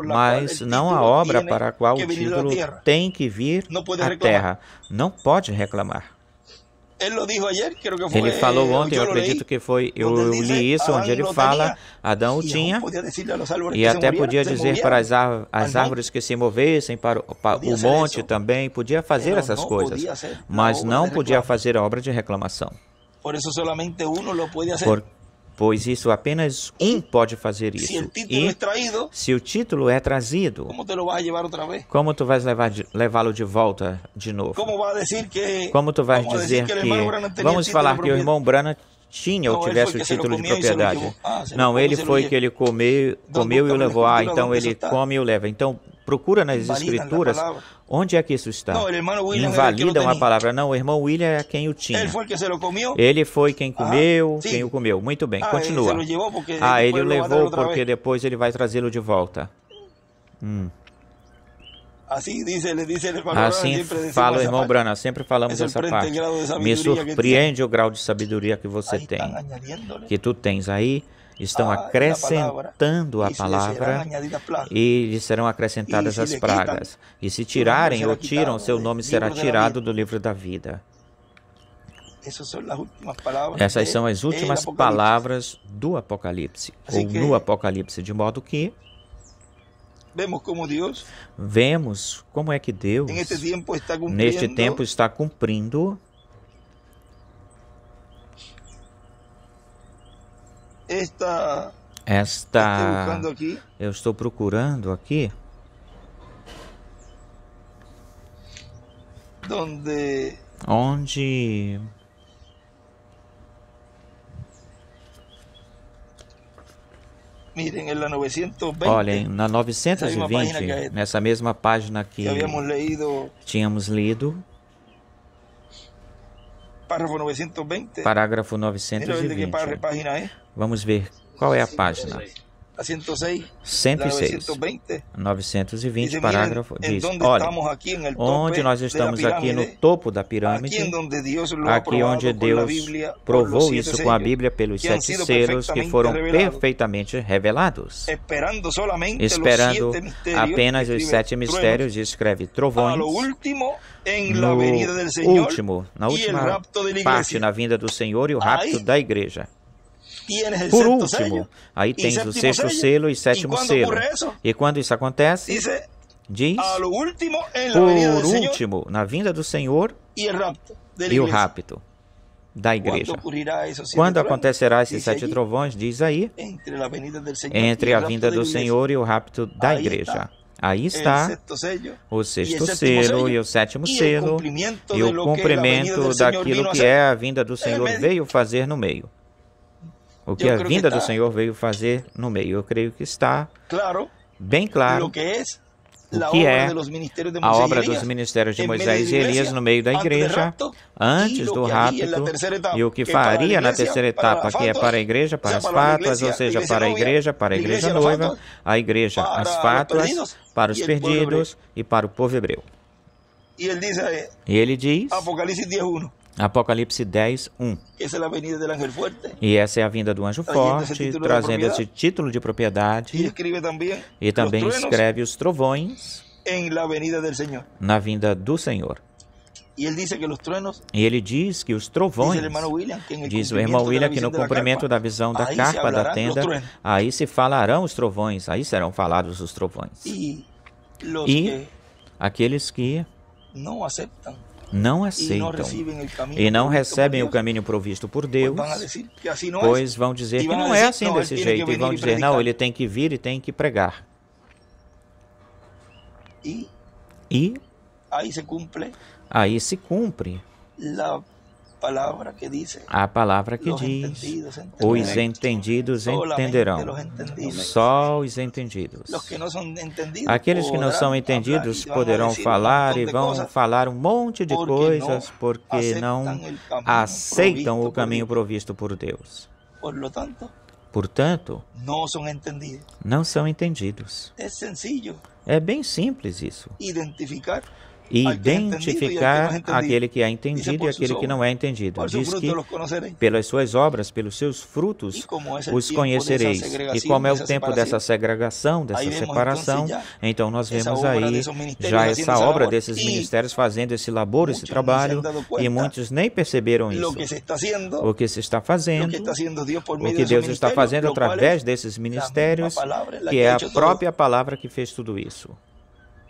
mas não a obra para a qual o título tem que vir à terra. Não pode reclamar. Ele falou ontem, eu acredito que foi, eu li isso, onde ele fala, Adão o tinha, e até podia dizer para as árvores que se movessem, para o monte também, podia fazer essas coisas, mas não podia fazer a obra de reclamação. pois isso apenas um pode fazer isso. E se o título é trazido, como tu vais levá-lo de volta de novo? Como tu vais dizer que... Vamos falar que o irmão Branham tinha ou tivesse o título de propriedade. Não, ele foi que ele comeu e o levou. Ah, então ele come e o leva. Então, procura nas escrituras onde é que isso está. Invalidam a palavra. Não, o irmão William é quem o tinha. Ele foi quem comeu, quem o comeu. Muito bem, continua. Ah, ele o levou porque depois ele vai trazê-lo de volta. Assim fala o irmão Branham, sempre falamos essa parte. Me surpreende o grau de sabedoria que você tem, que tu tens aí. Estão acrescentando a palavra e lhe serão acrescentadas as pragas. E se tirarem ou tiram, seu nome será tirado do livro da vida. Essas são as últimas palavras do Apocalipse, ou no Apocalipse, de modo que vemos como é que Deus, neste tempo, está cumprindo eu estou procurando aqui, onde olhem, na 920, nessa mesma página que tínhamos lido, parágrafo 920. Vamos ver qual é a página. 106. 920, parágrafo, diz: olha, onde nós estamos aqui no topo da pirâmide, aqui onde Deus provou isso com a Bíblia pelos 7 selos que foram perfeitamente revelados, esperando apenas os 7 mistérios, e escreve trovões no último, na última parte, na vinda do Senhor e o rapto da igreja. Por último, aí tens o 6º selo e 7º selo. E quando isso acontece, diz, por último, na vinda do Senhor e o rapto da igreja. Quando acontecerá esses 7 trovões, diz aí, entre a vinda do Senhor e o rapto da igreja. Aí está o 6º selo e o 7º selo e o cumprimento daquilo que é a vinda do Senhor veio fazer no meio. O que a vinda do Senhor veio fazer no meio. Eu creio que está bem claro o que é a obra dos ministérios de Moisés e Elias no meio da igreja, antes do rapto, e o que faria na terceira etapa, que é para a igreja, para as fátuas, ou seja, para a igreja noiva, a igreja, as fátuas, para os perdidos e para o povo hebreu. E ele diz, Apocalipse 10, 1. E essa é a vinda do anjo forte, trazendo esse título de propriedade. E também escreve os trovões na vinda do Senhor. E ele diz que os trovões, diz o irmão William, que no cumprimento da visão da carpa da tenda, aí se falarão os trovões, aí serão falados os trovões. E aqueles que não aceitam e não recebem o caminho provisto por Deus, pois vão dizer que não é assim desse jeito, e vão dizer, não, ele tem que vir e tem que pregar. E aí se cumpre a palavra que diz, os entendidos entenderão. Só os entendidos. Aqueles que não são entendidos poderão falar e vão falar um monte de coisas porque não aceitam o caminho provisto por Deus. Portanto, não são entendidos. É bem simples isso. Identificar aquele que é entendido e aquele que não é entendido. Diz que pelas suas obras, pelos seus frutos, os conhecereis. E como é o tempo dessa segregação, dessa separação, então nós vemos aí já essa obra desses ministérios fazendo esse labor, esse trabalho, e muitos nem perceberam isso. O que se está fazendo, o que Deus está fazendo através desses ministérios, que é a própria palavra que fez tudo isso.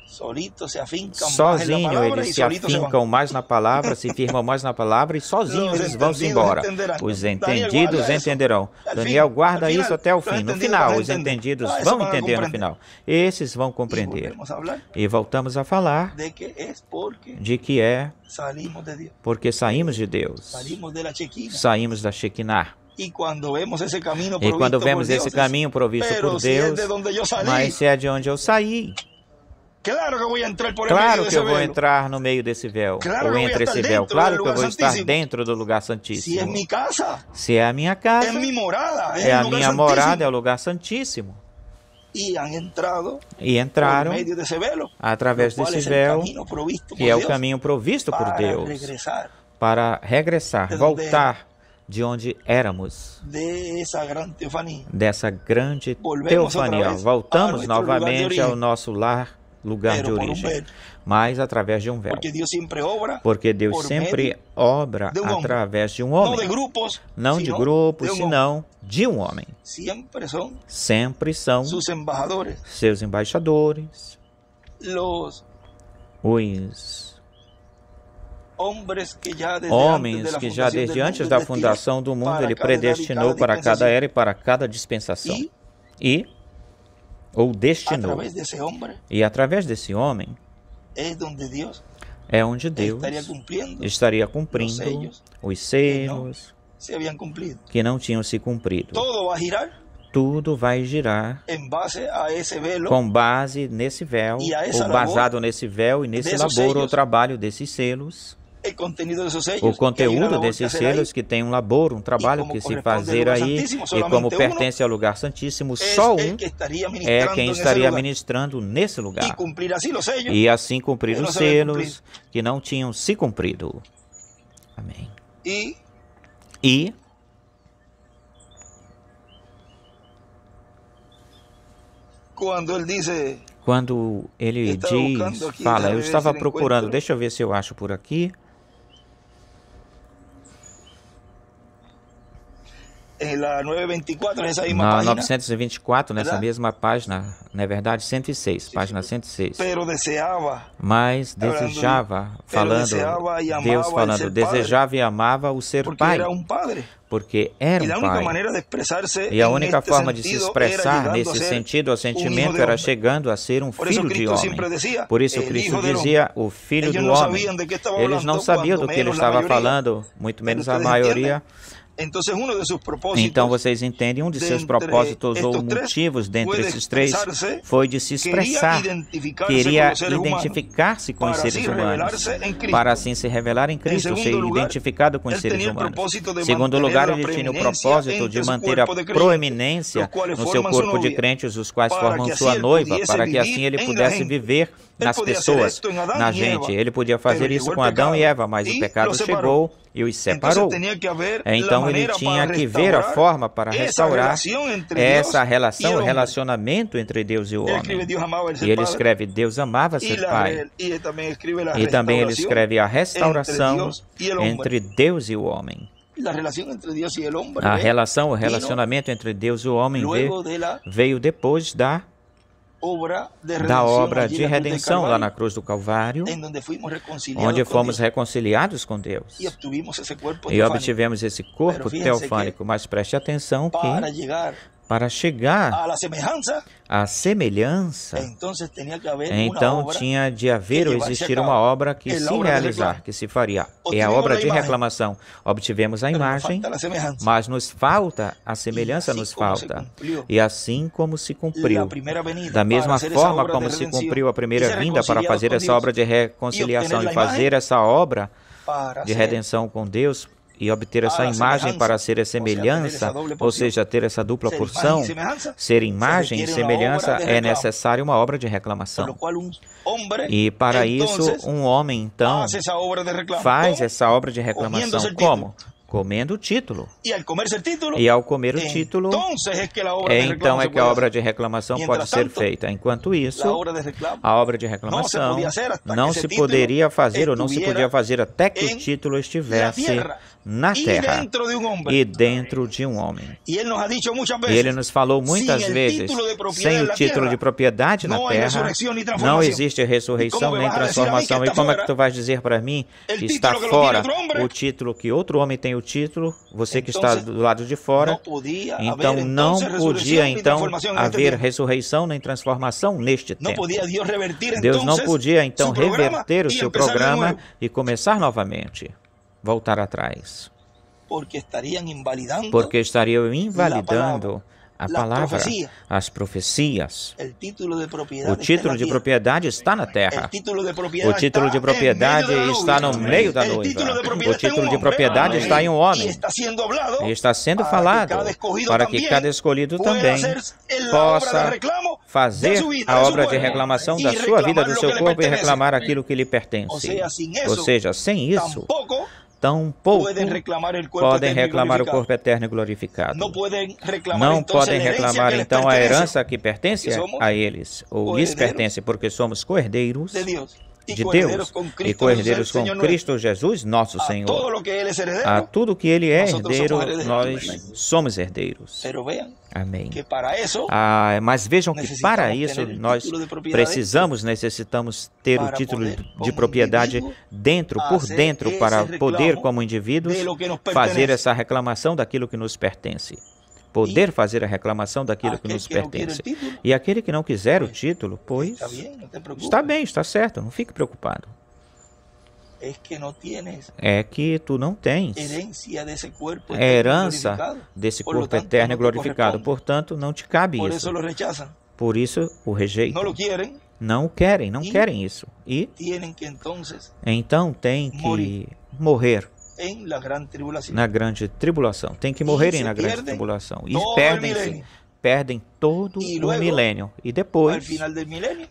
Sozinho eles se afincam mais na palavra, se firmam mais na palavra e sozinho eles vão se embora. Os entendidos entenderão. Daniel guarda isso até o fim. No final, os entendidos vão entender no final. Esses vão compreender. E voltamos a falar de que é porque saímos de Deus. Saímos da Shekinah. E quando vemos esse caminho provisto por Deus, mas se é de onde eu saí, claro que eu vou entrar no meio desse véu, ou entre esse véu. Claro que eu vou estar dentro do lugar santíssimo. Se é a minha casa, é a minha morada, é o lugar santíssimo. E entraram através desse véu, que é o caminho provisto por Deus, para regressar, voltar de onde éramos, dessa grande teofania. Voltamos novamente ao nosso lugar de origem, mas através de um véu. Porque Deus sempre obra através de um homem, não de grupos, senão de um homem. Sempre são seus embaixadores, os homens que já desde antes da fundação do mundo Ele predestinou para cada era e para cada dispensação. Ou destinou. E através desse homem é onde Deus estaria cumprindo os selos que não tinham se cumprido. Tudo vai girar com base nesse véu, ou basado nesse véu e nesse labor ou trabalho desses selos. O conteúdo desses selos que tem um labor, um trabalho que se fazer aí, e como pertence ao lugar santíssimo, só um é quem estaria ministrando nesse lugar. E assim cumprir os selos que não tinham se cumprido. Amém. E quando ele diz, fala, eu estava procurando, deixa eu ver se eu acho por aqui. Na 924, nessa mesma página, na verdade, 106, página 106. Mas desejava, falando, Deus falando, desejava e amava o ser pai, porque era um pai. E a única forma de se expressar nesse sentido ou sentimento era chegando a ser um filho de homem. Por isso Cristo dizia, o filho do homem. Eles não sabiam do que ele estava falando, muito menos a maioria. Então vocês entendem, um de seus propósitos ou motivos dentre esses três foi de se expressar, queria identificar-se com os seres humanos, para assim se revelar em Cristo, ser identificado com os seres humanos. Em segundo lugar, ele tinha o propósito de manter a proeminência no seu corpo de crentes, os quais formam sua noiva, para que assim ele pudesse viver nas pessoas, na gente. Ele podia fazer isso com Adão e Eva, mas o pecado chegou e os separou. Então ele tinha que ver a forma para restaurar essa relação, o relacionamento entre Deus e o homem. E ele escreve, Deus amava ser pai. E também ele escreve a restauração entre Deus e o homem. A relação, o relacionamento entre Deus e o homem veio depois da obra de redenção lá na cruz do Calvário, onde fomos reconciliados com Deus e obtivemos esse corpo teofânico. Mas preste atenção que para chegar à semelhança, então tinha de haver ou existir uma obra que se realizar, que se faria. É a obra de reclamação. Obtivemos a imagem, mas nos falta, a semelhança nos falta. E assim como se cumpriu, da mesma forma como se cumpriu a primeira vinda para fazer essa obra de reconciliação e fazer essa obra de redenção com Deus, e obter essa imagem para ser a semelhança, ou seja, ter essa dupla porção, ser imagem e semelhança, é necessário uma obra de reclamação. E para isso, um homem, então, faz essa obra de reclamação. Como? comendo o título. E ao comer o título, então é que a obra de reclamação pode ser feita. Enquanto isso, a obra de reclamação não se poderia fazer ou não se podia fazer até que o título estivesse na terra e dentro de um homem. E ele nos falou muitas vezes, sem o título de propriedade na terra, não existe ressurreição nem transformação. E como é que tu vais dizer para mim que está fora o título, que outro homem tem o título, você que está do lado de fora? Então não podia haver ressurreição nem transformação neste tempo. Deus não podia então reverter o seu programa e começar novamente, voltar atrás. Porque estariam invalidando a palavra, as profecias. O título de propriedade está na terra. O título de propriedade está no meio da noiva. O título de propriedade está em um homem. E está sendo falado para que cada escolhido também possa fazer a obra de reclamação da sua vida, do seu corpo e reclamar aquilo que lhe pertence. Ou seja, sem isso, tampouco podem reclamar o corpo eterno e glorificado. Não podem reclamar, então, a herança que pertence a eles, ou lhes pertence, porque somos co-herdeiros de Deus e co-herdeiros com Cristo Jesus, nosso Senhor. A tudo que Ele é herdeiro, nós somos herdeiros. Amém. Mas vejam que para isso nós necessitamos ter o título de propriedade por dentro, para poder, como indivíduos, fazer essa reclamação daquilo que nos pertence. Poder fazer a reclamação daquilo que nos pertence. E aquele que não quiser o título, pois, está bem, está certo, não fique preocupado. É que tu não tens a herança desse corpo eterno e glorificado. Portanto, não te cabe isso. Por isso, o rejeitam. Não o querem, não querem isso. E então tem que morrer na grande tribulação. Tem que morrerem na grande tribulação. E perdem todo o milênio. E depois,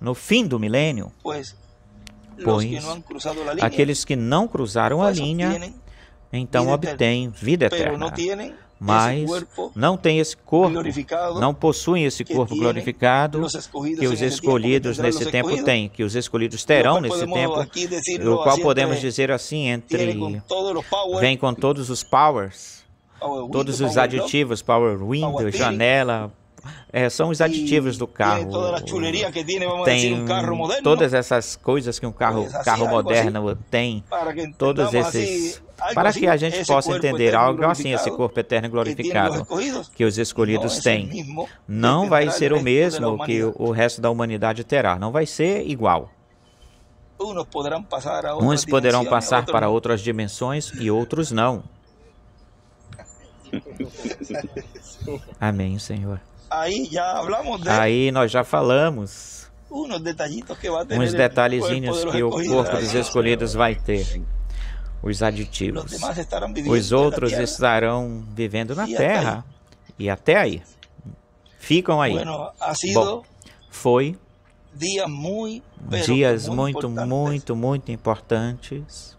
no fim do milênio, pois aqueles que não cruzaram a linha, então obtêm vida eterna. Mas não têm esse corpo, não possuem esse corpo glorificado que os escolhidos nesse tempo têm, que os escolhidos terão nesse tempo, o qual podemos dizer assim, vem com todos os powers, todos os aditivos, power window, janela, são os aditivos do carro. Tem todas essas coisas que um carro moderno tem, todos esses, para que a gente possa entender algo assim, esse corpo eterno glorificado que os escolhidos têm. Não vai ser o mesmo que o resto da humanidade terá, não vai ser igual. Uns poderão passar para outras dimensões e outros não. Amém, Senhor. Aí nós já falamos uns detalhezinhos que o corpo dos escolhidos vai ter. Os aditivos. Os outros estarão vivendo na terra. E até aí. Ficam aí. Bom, foi dias muito importantes,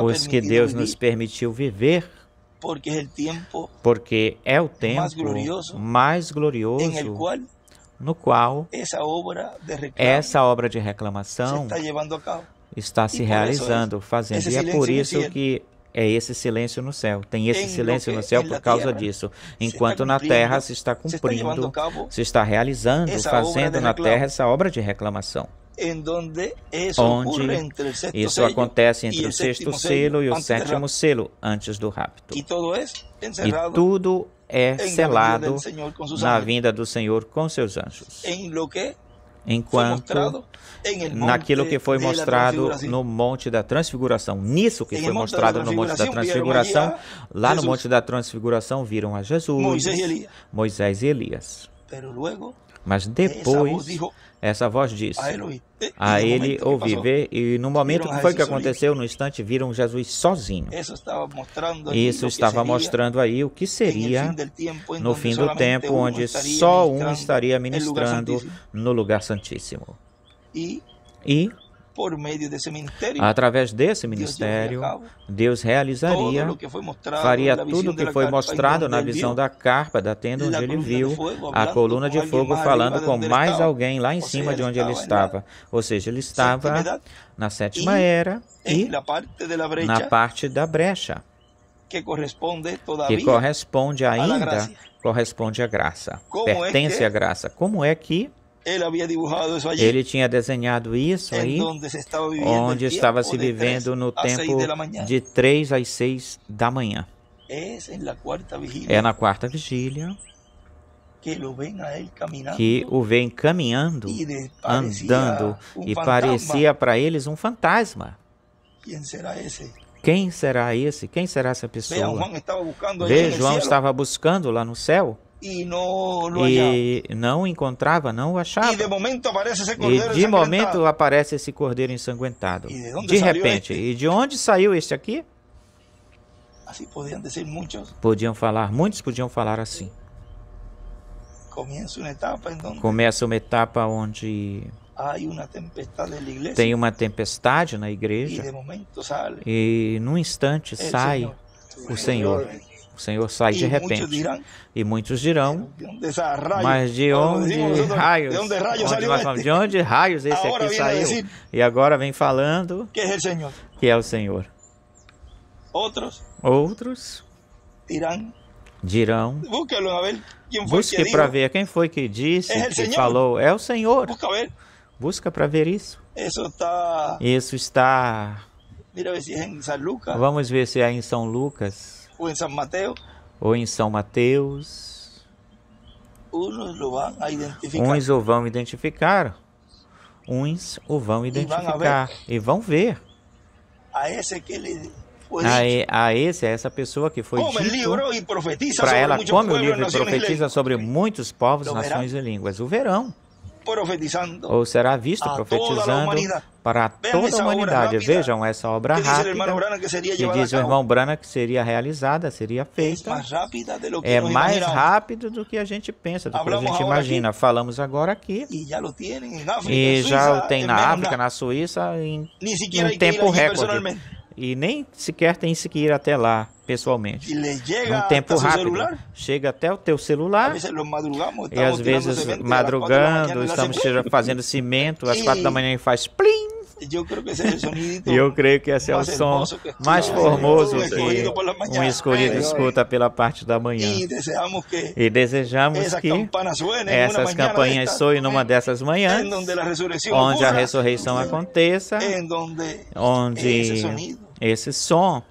os que Deus nos permitiu viver, porque é o tempo mais glorioso no qual essa obra de reclamação está se realizando, fazendo. E é por isso que é esse silêncio no céu. Tem esse silêncio no céu por causa disso. Enquanto na terra se está cumprindo, se está realizando, fazendo na terra essa obra de reclamação. Onde isso acontece entre o sexto selo e o sétimo selo, antes do rapto. E tudo é selado na vinda do Senhor com seus anjos. Enquanto naquilo que foi mostrado no Monte da Transfiguração, nisso que foi mostrado no Monte da Transfiguração, lá no Monte da Transfiguração viram a Jesus, Moisés e Elias. Mas depois, essa voz disse a ele ouvir, ver, e no momento que foi que aconteceu, no instante, viram Jesus sozinho. Isso estava mostrando aí o que seria no fim do tempo, onde só um estaria ministrando no lugar santíssimo. E Através desse ministério, Deus realizaria, faria tudo o que foi mostrado na visão da carpa, da tenda onde ele viu, a coluna de fogo falando com mais alguém lá em cima de onde ele estava. Ou seja, ele estava na sétima era e na parte da brecha, que corresponde ainda, corresponde à graça, pertence à graça. Como é que ele tinha desenhado isso aí, onde estava se vivendo no tempo de 3 às 6 da manhã. É na quarta vigília que o vem caminhando, andando, e parecia para eles um fantasma. Quem será esse? Quem será essa pessoa? João estava buscando lá no céu e não encontrava, não o achava. E de momento aparece esse cordeiro ensanguentado. De repente, e de onde saiu este aqui? Muitos podiam falar assim. Começa uma etapa onde tem uma tempestade na igreja e num instante sai o Senhor. O Senhor sai de repente. E muitos dirão, mas de onde raios? De onde raios esse aqui saiu? E agora vem falando que é o Senhor. Outros dirão, busque para ver quem foi que disse, que falou, é o Senhor. Busca para ver isso. Isso está... Vamos ver se é em São Lucas. Ou em São Mateus. Uns o vão identificar. Uns o vão identificar. E vão ver. A essa pessoa que foi dito para ela, come o livro e profetiza sobre muitos povos, nações e línguas. O verão. Ou será visto profetizando para toda a humanidade. Vejam essa obra rápida que diz o irmão Branham que seria realizada, seria feita. É mais rápido do que a gente pensa, do que a gente imagina. Falamos agora aqui e já o tem na África, na Suíça, em tempo recorde. E nem sequer tem que ir até lá, pessoalmente. Num tempo rápido. Chega até o teu celular. E às vezes, madrugando, estamos fazendo cimento, às 4 da manhã e faz plim. E eu creio que esse é o som mais formoso que um escolhido escuta pela parte da manhã. E desejamos que essas campainhas soem numa dessas manhãs, onde a ressurreição aconteça, onde esse som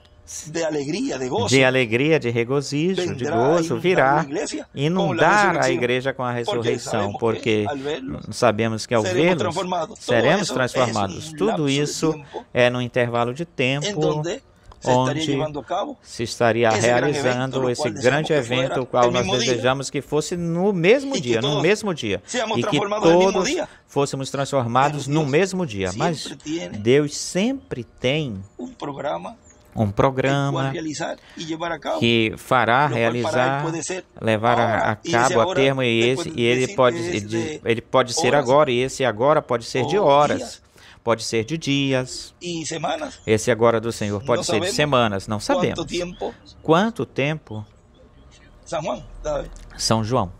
de alegria, de regozijo, de gozo virá inundar a igreja com a ressurreição, porque sabemos que ao vê-los seremos transformados. Tudo isso é no intervalo de tempo onde se estaria realizando esse grande evento, o qual nós desejamos que fosse no mesmo dia, e que todos fôssemos transformados no mesmo dia. Mas Deus sempre tem um programa que fará realizar, levar a cabo a termo, e ele pode ser agora, e esse agora pode ser de horas, pode ser de dias. Esse agora do Senhor pode ser de semanas, não sabemos. Quanto tempo? São João.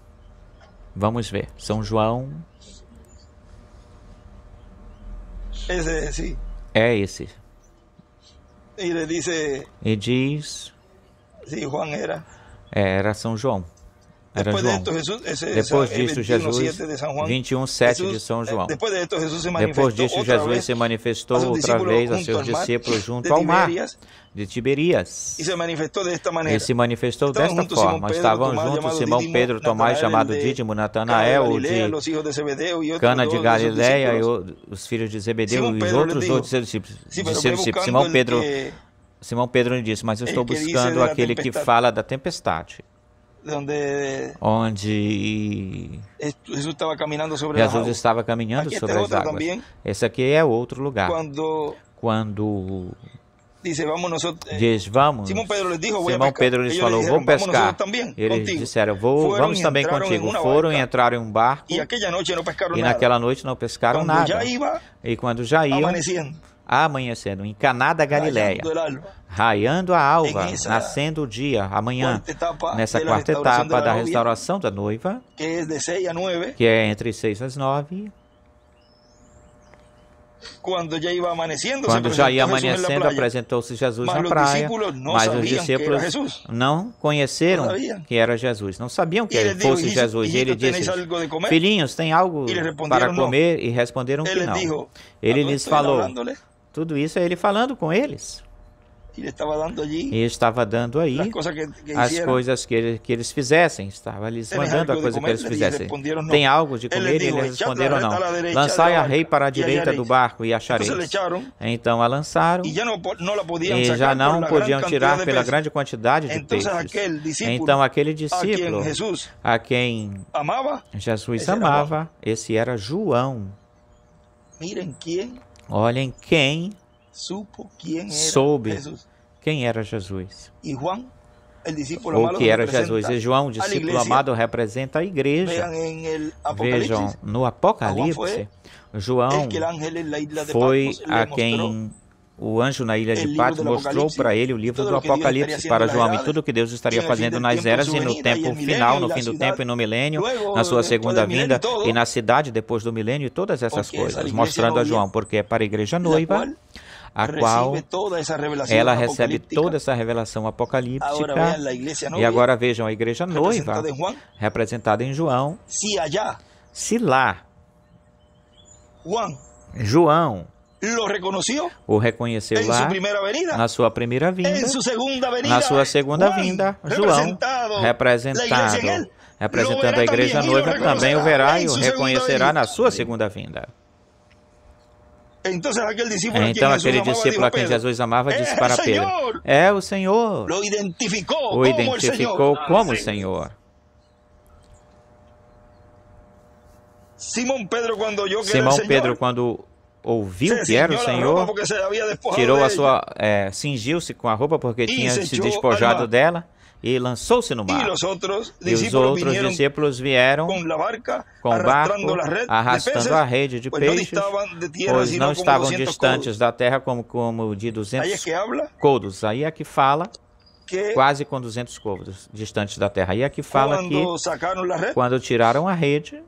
Vamos ver. São João. É esse. E diz, era São João. Era João. Depois disso, Jesus, 21:7 de São João. Depois disso, Jesus se manifestou outra vez a seus discípulos junto ao mar de Tiberias. E se manifestou desta forma. Estavam juntos Simão Pedro, Tomás, chamado Dídimo, Natanael, de Cana de Galileia, e os filhos de Zebedeu, e os outros dois discípulos. Simão Pedro lhe disse, mas eu estou buscando aquele que fala da tempestade. Onde Jesus estava caminhando sobre as águas. Esse aqui é outro lugar. Quando diz, vamos. Simão Pedro lhes falou, vou pescar. Eles disseram, vamos também contigo. Foram e entraram em um barco e naquela noite não pescaram nada. E quando já iam, amanhecendo, em Caná da Galileia, raiando a alva, nascendo o dia, amanhã, nessa quarta etapa da restauração da noiva, que é entre 6 às 9, quando já ia amanhecendo, apresentou-se Jesus na praia, mas os discípulos não conheceram que era Jesus, não sabiam que fosse Jesus. E ele disse, filhinhos, tem algo para comer? E responderam que não. Ele lhes falou, tudo isso é ele falando com eles. E estava dando aí as coisas que eles fizessem. Estava lhes mandando a coisa que eles fizessem. Tem algo de comer? E eles responderam não. Lançai a rei para a direita do barco e achareis. Então a lançaram e já não podiam tirar pela grande quantidade de peixes. Então aquele discípulo a quem Jesus amava, esse era João. Olhem quem soube quem era Jesus. Ou que era Jesus. E João, discípulo amado, representa a igreja. Vejam, no Apocalipse, João foi a quem o anjo na ilha de Patmos mostrou para ele o livro do Apocalipse para João e tudo o que Deus estaria fazendo nas eras e no tempo final, no fim do tempo e no milênio, na sua segunda vinda e na cidade depois do milênio e todas essas coisas, mostrando a João, porque é para a igreja noiva, a qual ela recebe toda essa revelação apocalíptica. E agora vejam a igreja noiva, representada em João. Se lá, João o reconheceu lá, na sua primeira vinda, na sua segunda vinda, João, representando a igreja noiva, também o verá e o reconhecerá na sua segunda vinda. Então aquele discípulo a quem Jesus amava disse para Pedro, é o Senhor. O identificou como o Senhor. Simão Pedro, quando ouviu que era o Senhor, tirou a sua, cingiu-se com a roupa porque tinha se despojado dela e lançou-se no mar. E os outros discípulos vieram com o barco, arrastando a rede de peixes, pois não estavam distantes da terra como de 200 côvados. Aí é que fala, quase com 200 côvados distantes da terra. Aí é que fala que, quando tiraram a rede,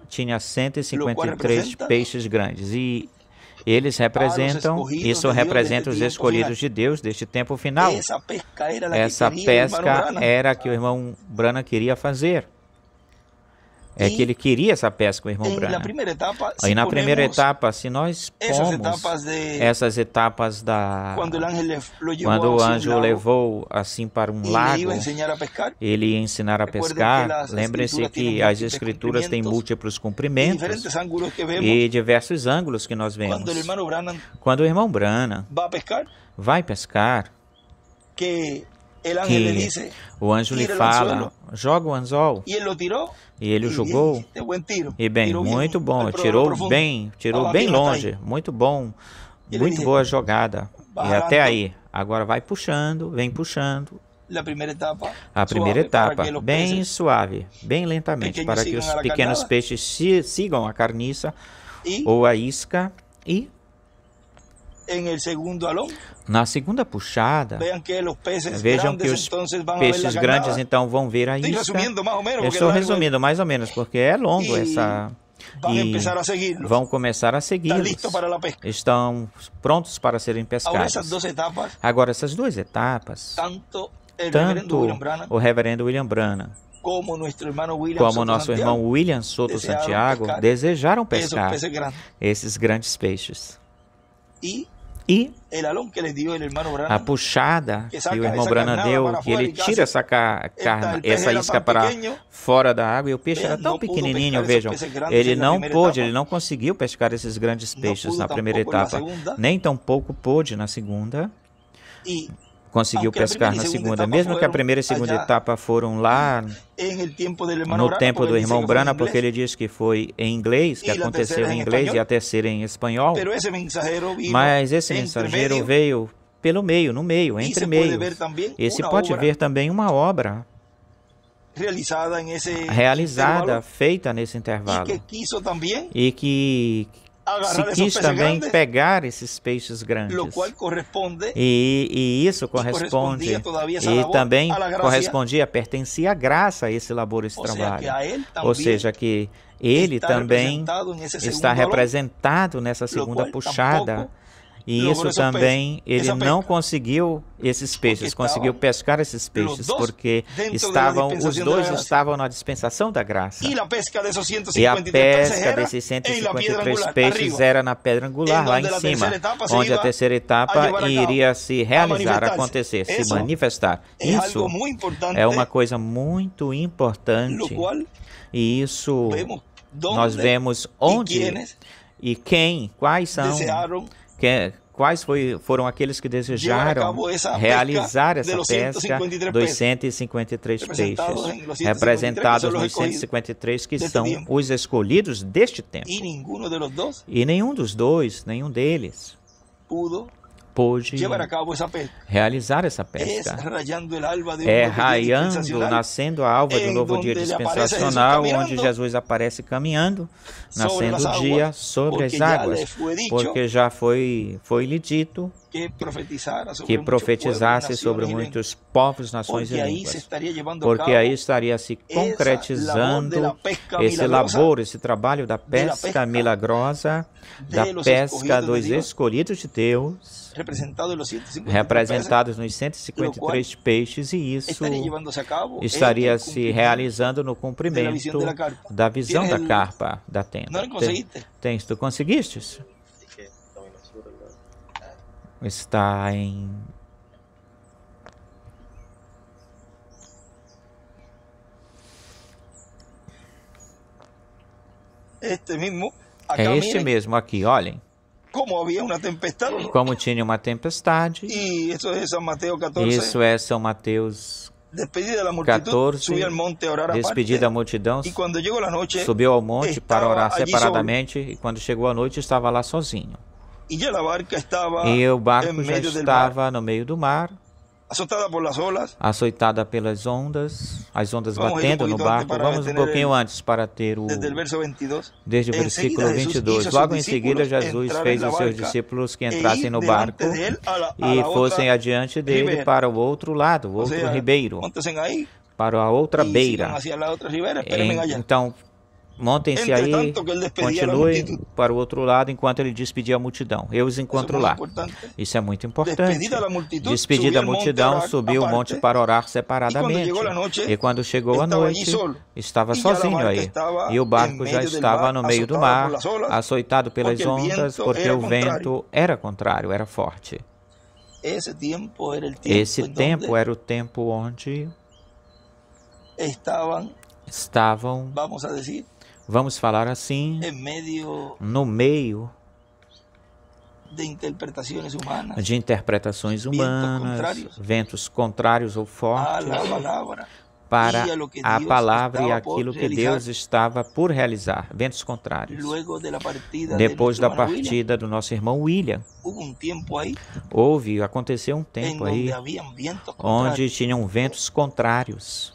tinha 153 peixes grandes. E eles representam, isso representa os escolhidos de Deus deste tempo final. Essa pesca era a que o irmão Branham queria fazer. É que ele queria essa pesca, o irmão Branham. E na primeira etapa, se nós pomos essas etapas quando o anjo o levou assim para um lago, ele ia ensinar a pescar. Lembrem-se que as escrituras têm múltiplos comprimentos e diversos ângulos que nós vemos. Quando o irmão Branham vai pescar, que o anjo lhe fala, joga o anzol. E ele o jogou. E bem, muito bom. Tirou bem longe. Muito bom. Muito boa jogada. E até aí. Agora vai puxando, vem puxando. A primeira etapa, bem suave, bem lentamente, para que os pequenos peixes sigam a carniça ou a isca. E na segunda puxada, vejam que os peixes grandes então vão ver a isca. Eu estou resumindo mais ou menos, porque é longo essa... E vão começar a segui-los. Estão prontos para serem pescados. Agora, essas duas etapas, tanto o reverendo William Branham como nosso irmão William Soto Santiago desejaram pescar esses grandes peixes. E a puxada que o irmão Branham deu, que ele tira essa isca para fora da água, e o peixe era tão pequenininho, vejam, ele não conseguiu pescar esses grandes peixes na primeira etapa, nem tampouco pôde na segunda. conseguiu pescar na segunda. Mesmo que a primeira e segunda etapa foram lá no tempo do irmão Brana, porque ele diz que foi em inglês, que aconteceu em inglês, e a terceira em espanhol. Mas esse mensageiro veio pelo meio, no meio, entre meios. E se pode ver também uma obra realizada, feita nesse intervalo. E que se quis também pegar esses peixes grandes. E isso corresponde, e também correspondia, pertencia à graça a esse labor, esse trabalho. Ou seja, que ele também está representado nessa segunda puxada. E isso também, ele não conseguiu esses peixes, conseguiu pescar esses peixes, porque os dois estavam na dispensação da graça. E a pesca desses 153 peixes era na pedra angular, lá em cima, onde a terceira etapa iria se realizar, acontecer, se manifestar. Isso é uma coisa muito importante, e isso nós vemos onde e quem, quais são... Quais foram aqueles que desejaram realizar essa pesca dos 153 peixes, representados nos 153 que são os escolhidos deste tempo. E nenhum dos dois, nenhum deles, pôde realizar essa pesca. É raiando, nascendo a alva do novo dia dispensacional, onde Jesus aparece caminhando, nascendo o dia sobre as águas, porque já foi-lhe dito que profetizasse sobre muitos povos, nações e línguas, porque aí estaria se concretizando esse labor, esse trabalho da pesca milagrosa, da pesca dos escolhidos de Deus, representados nos 153 peixes, e isso estaria se realizando no cumprimento da visão da carpa da tenda. Tu conseguiste? Está em... É este mesmo aqui, olhem. Como tinha uma tempestade. Isso é São Mateus 14. Despedida da multidão, subiu ao monte para orar separadamente, e quando chegou a noite estava lá sozinho. E o barco já estava no meio do mar, açoitada pelas ondas, as ondas batendo no barco. Vamos um pouquinho antes para ter desde o versículo 22. Logo em seguida, Jesus fez os seus discípulos que entrassem no barco e fossem adiante dele para o outro lado, o outro ribeiro, para a outra beira. Então, montem-se aí, continuem para o outro lado enquanto ele despedia a multidão. Eu os encontro lá. Isso é muito importante. Despedida a multidão, subiu o monte para orar separadamente. E quando chegou a noite, estava sozinho aí. E o barco já estava no meio do mar, açoitado pelas ondas, porque o vento era contrário, era forte. Esse tempo era o tempo onde estavam, vamos falar assim, no meio de interpretações humanas, ventos contrários ou fortes, para a palavra e aquilo que Deus estava por realizar, ventos contrários. Depois da partida do nosso irmão William, aconteceu um tempo aí, onde tinham ventos contrários,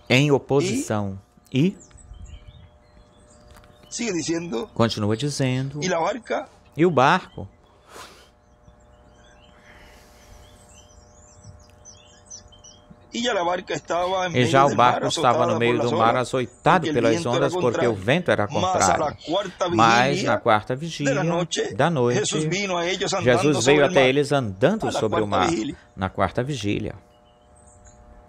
em oposição. E continua dizendo, e o barco e já o barco estava no meio do mar, açoitado pelas ondas, porque o vento era contrário. Mas na quarta vigília da noite, Jesus veio até eles andando sobre o mar, na quarta vigília.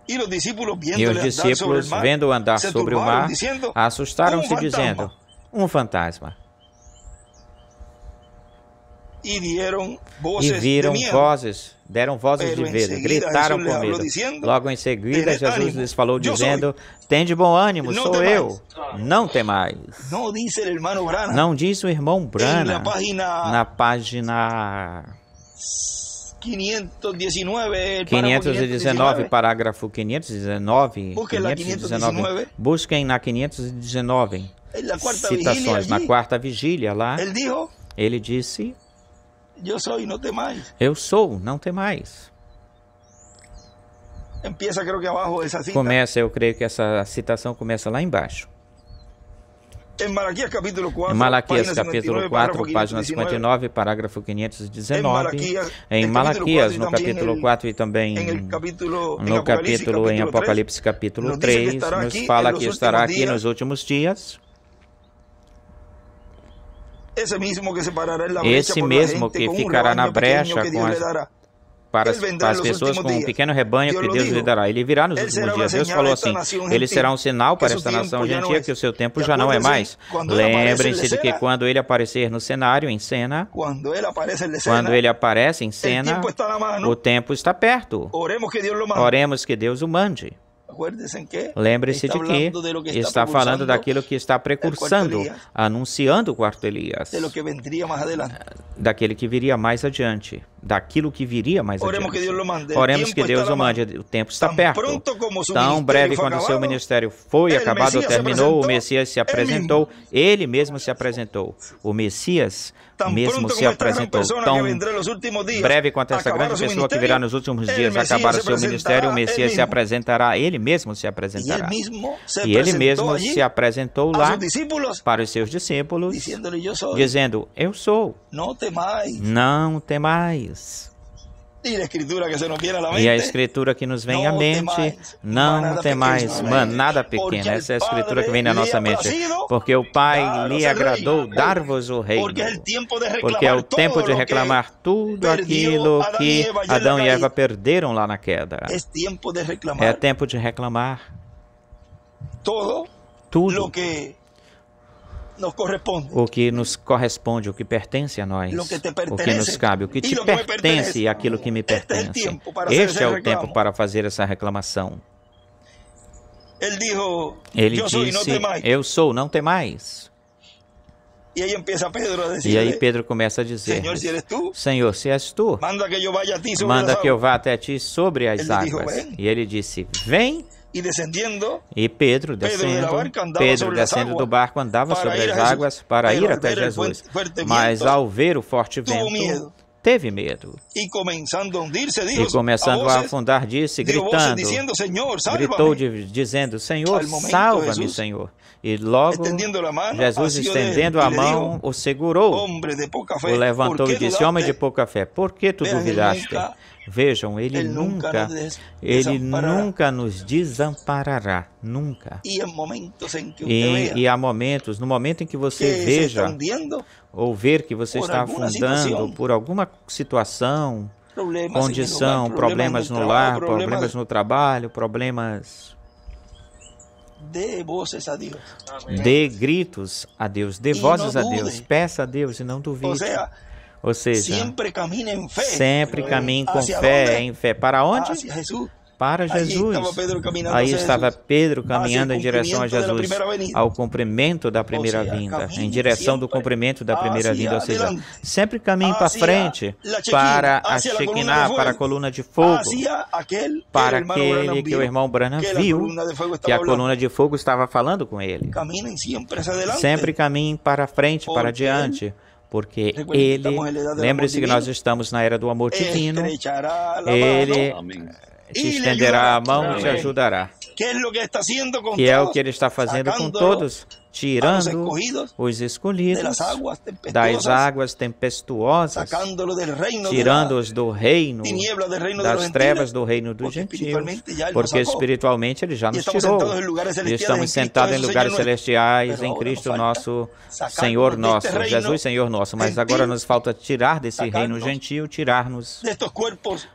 E os discípulos, vendo-o andar sobre o mar, assustaram-se, dizendo, um fantasma. E viram vozes de medo, gritaram com medo. Logo em seguida, Jesus lhes falou dizendo: tende bom ânimo, sou eu, não temais. Não diz o irmão Brana na página 519, parágrafo 519. Busquem na 519 citações, na quarta vigília lá. Ele disse: eu sou, não temais. Começa, eu creio que essa citação começa lá embaixo. Em Malaquias capítulo 4, página 59, parágrafo 519. Em Malaquias, no capítulo 4 e também no capítulo em Apocalipse capítulo 3, nos fala que estará aqui nos últimos dias. Esse mesmo que ficará na brecha para as pessoas com um pequeno rebanho que Deus lhe dará. Ele virá nos últimos dias. Deus falou assim: ele será um sinal para esta nação gentia que o seu tempo já não é mais. Lembrem-se de que quando ele aparecer no cenário, em cena, quando ele aparece em cena, o tempo está perto. Oremos que Deus o mande. Lembre-se de que está falando daquilo que está precursando, anunciando o quarto Elias, daquele que viria mais adiante, daquilo que viria mais adiante. Oremos que Deus o mande. O tempo está perto. Tão breve quando o seu ministério foi acabado, terminou, o Messias se apresentou, ele mesmo se apresentou. O Messias mesmo se apresentou. Tão breve quanto essa grande pessoa que virá nos últimos dias acabar o seu ministério, o Messias se apresentará, ele mesmo se apresentará. E ele mesmo se apresentou lá para os seus discípulos, dizendo: eu sou, não temais. E a escritura que nos vem à mente: não temais, manada pequena. Essa é a escritura que vem na nossa mente. Porque o Pai lhe agradou dar-vos o reino. Porque é o tempo de reclamar tudo aquilo que Adão e Eva perderam lá na queda. É tempo de reclamar tudo o que nos corresponde, o que pertence a nós, o que nos cabe, o que te pertence e aquilo que me pertence. Este é o tempo para fazer essa reclamação. Ele disse: eu sou, não temais. E aí Pedro começa a dizer: Senhor, se és tu, manda que eu vá até ti sobre as águas. E ele disse: vem. E Pedro descendo do barco, andava sobre as águas para ir até Jesus. Mas ao ver o forte vento, teve medo. E começando a afundar, disse, gritando, gritou dizendo: Senhor, salva-me, Senhor. E logo Jesus, estendendo a mão, o segurou, o levantou e disse: homem de pouca fé, por que tu duvidaste? Vejam, Ele nunca nos desamparará, nunca. E há momentos, no momento em que você veja ou ver que você está afundando por alguma situação, condição, problemas no lar, problemas no trabalho, problemas... Dê gritos a Deus, dê vozes a Deus, peça a Deus e não duvide. Ou seja, sempre caminhe com fé, em fé. Para onde? Para Jesus. Aí estava Pedro caminhando em direção a Jesus, ao cumprimento da primeira vinda, em direção do cumprimento da primeira vinda, ou seja, sempre caminhe para frente, para a Shekinah, para a coluna de fogo, para aquele que o irmão Branham viu, que a coluna de fogo estava falando com ele. Sempre caminhe para frente, para diante, porque Ele, lembre-se que nós estamos na era do amor divino, Ele te estenderá a mão e te ajudará. Que é o que Ele está fazendo com todos, tirando os escolhidos das águas tempestuosas, tirando-os do reino, das trevas do reino dos gentios, porque espiritualmente Ele já nos tirou. E estamos sentados em lugares celestiais em Cristo nosso Senhor nosso, Jesus Senhor nosso, mas agora nos falta tirar desse reino gentil, tirar-nos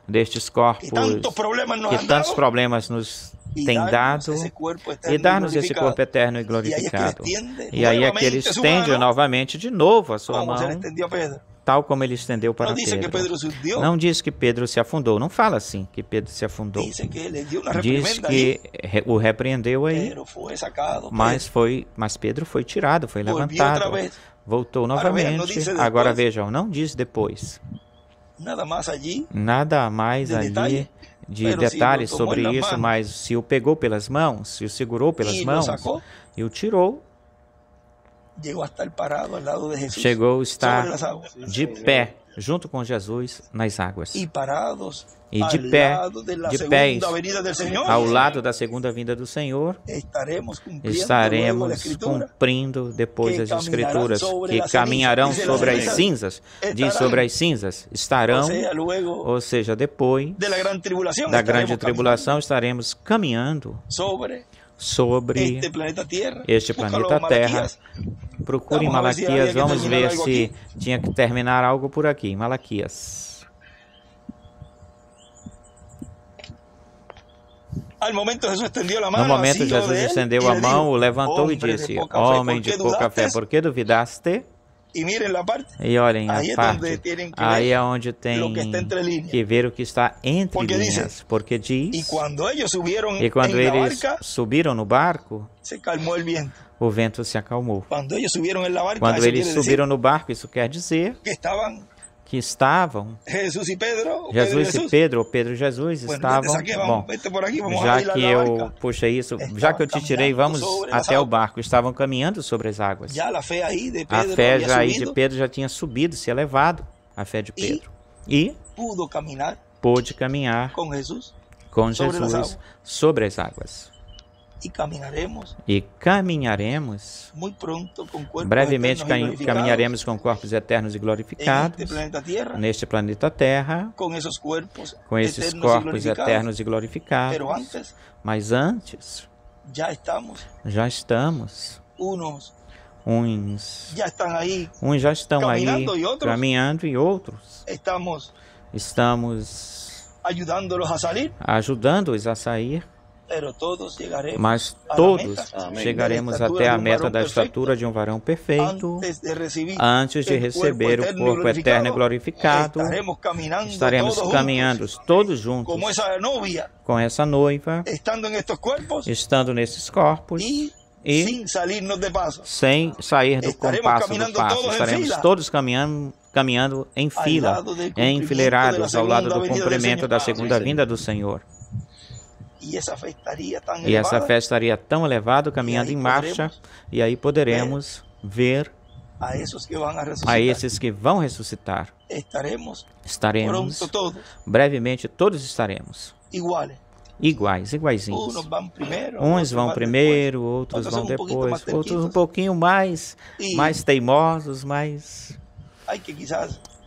destes corpos que tantos problemas nos tem dado e dar-nos esse corpo eterno e glorificado. E aí é que Ele estende novamente de novo a sua mão, tal como ele estendeu para Pedro. Não diz que Pedro se afundou. Não fala assim, que Pedro se afundou. Diz que o repreendeu aí, mas Pedro foi tirado, foi levantado. Voltou novamente. Agora vejam, não diz depois. Nada mais ali de detalhes sobre isso, mas se o pegou pelas mãos, se o segurou pelas mãos e o tirou, chegou a estar de pé junto com Jesus nas águas. E de pés ao lado da segunda vinda do Senhor, estaremos cumprindo depois as Escrituras, que caminharão sobre as cinzas, diz sobre as cinzas, estarão, ou seja, depois da grande tribulação, estaremos caminhando sobre este planeta Terra. Procure em Malaquias, vamos ver se tinha que terminar algo por aqui. Malaquias. No momento, Jesus estendeu a mão, o levantou e disse: homem de pouca fé, por que duvidaste? E olhem a parte, aí é onde tem que ver o que está entre linhas, porque diz, e quando eles subiram no barco, o vento se acalmou. Quando eles subiram no barco, isso quer dizer que estavam, Jesus e Pedro, ou Pedro e Jesus estavam, bom, já que eu puxei isso, já que eu te tirei, vamos até o barco, estavam caminhando sobre as águas. A fé já aí de Pedro já tinha subido, se elevado, a fé de Pedro. E pôde caminhar com Jesus sobre as águas. E caminharemos brevemente, caminharemos com corpos eternos e glorificados neste planeta Terra, com esses corpos eternos e glorificados. Mas antes, já estamos, uns já estão aí caminhando e outros estamos ajudando-os a sair. Mas todos chegaremos até a meta da estatura de um varão perfeito antes de receber o corpo eterno e glorificado. Estaremos caminhando todos juntos com essa noiva, estando nesses corpos e sem sair do compasso do passo. Estaremos todos caminhando em fila, enfileirados ao lado do cumprimento da segunda vinda do Senhor. E essa fé estaria tão elevada, caminhando em marcha, e aí poderemos ver a esses que vão ressuscitar. Estaremos, brevemente todos estaremos iguaizinhos. Uns vão primeiro, outros vão depois, outros um pouquinho mais teimosos, mas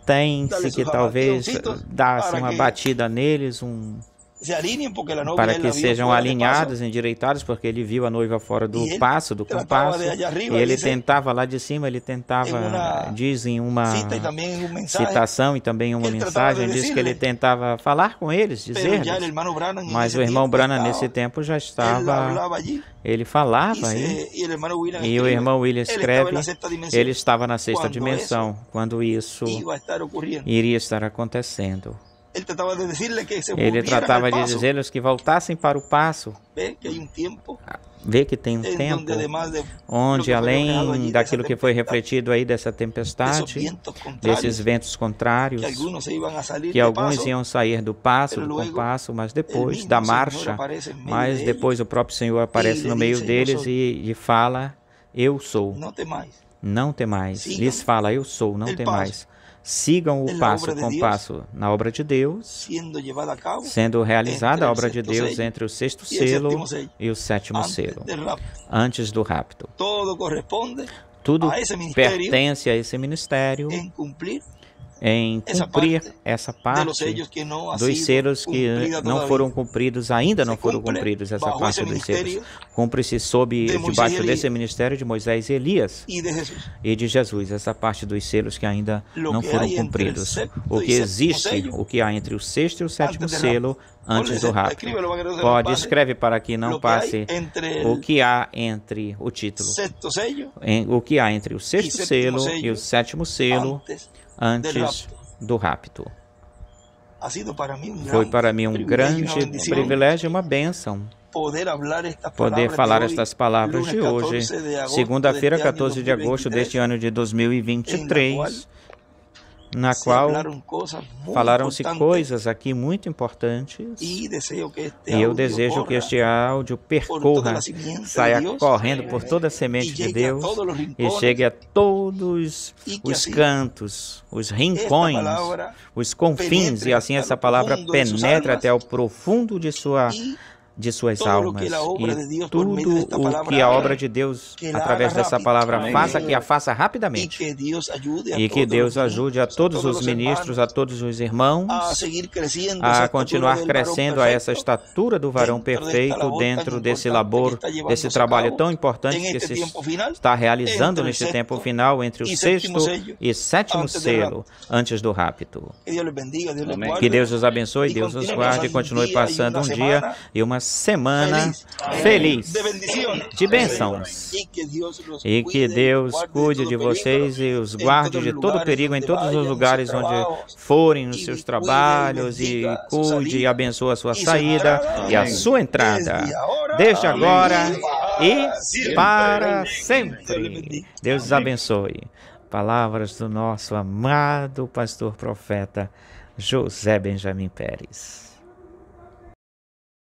tem-se que talvez dar uma batida neles, para que sejam alinhados, endireitados, porque ele viu a noiva fora do compasso, e ele tentava lá de cima, diz em uma citação e também uma mensagem, diz que ele tentava falar com eles, dizer-lhes, mas o irmão Branham nesse tempo já estava, ele falava aí, e o irmão William escreve, ele estava na sexta dimensão, quando isso iria estar acontecendo. Ele tratava de dizer-lhes que voltassem para o passo. Vê que tem um tempo onde, além daquilo que foi refletido aí dessa tempestade, desses ventos contrários, que alguns iam sair do passo, do compasso, mas depois da marcha, mas depois o próprio Senhor aparece no meio deles e fala: eu sou. Não temais. Lhes fala: eu sou, não temais. Sigam o passo com passo na obra de Deus, sendo realizada a obra de Deus entre o sexto selo e o sétimo selo, antes do rapto. Tudo pertence a esse ministério em cumprir essa parte dos selos que não foram cumpridos, ainda não foram cumpridos, essa parte dos selos. Cumpre-se debaixo desse ministério de Moisés e Elias e de Jesus, essa parte dos selos que ainda não foram cumpridos. O que existe, o que há entre o sexto e o sétimo selo, antes do rapto. Escreve para que não passe o que há entre o título. O que há entre o sexto selo e o sétimo selo, antes do rapto. Foi para mim um grande privilégio e uma bênção poder falar estas palavras de hoje, segunda-feira, 14 de agosto deste ano de 2023, na qual falaram-se coisas aqui muito importantes, e eu desejo que este áudio percorra, saia correndo por toda a semente de Deus e chegue a todos os cantos, os rincões, os confins, e assim essa palavra penetre até o profundo de suas almas, e tudo o que a obra de Deus através dessa palavra faça, que a faça rapidamente, e que Deus ajude a todos os ministros, a todos os irmãos a continuar crescendo a essa estatura do varão perfeito dentro desse labor, desse trabalho tão importante que se está realizando neste tempo final entre o sexto e sétimo selo antes do rapto. Que Deus os abençoe, Deus os guarde e continue passando um dia e uma semana feliz de bênçãos, e que Deus cuide de vocês e os guarde de todo perigo em todos os lugares onde forem nos seus trabalhos, e cuide e abençoe a sua saída e a sua entrada, desde agora e para sempre. Deus os abençoe. Palavras do nosso amado pastor profeta José Benjamin Pérez.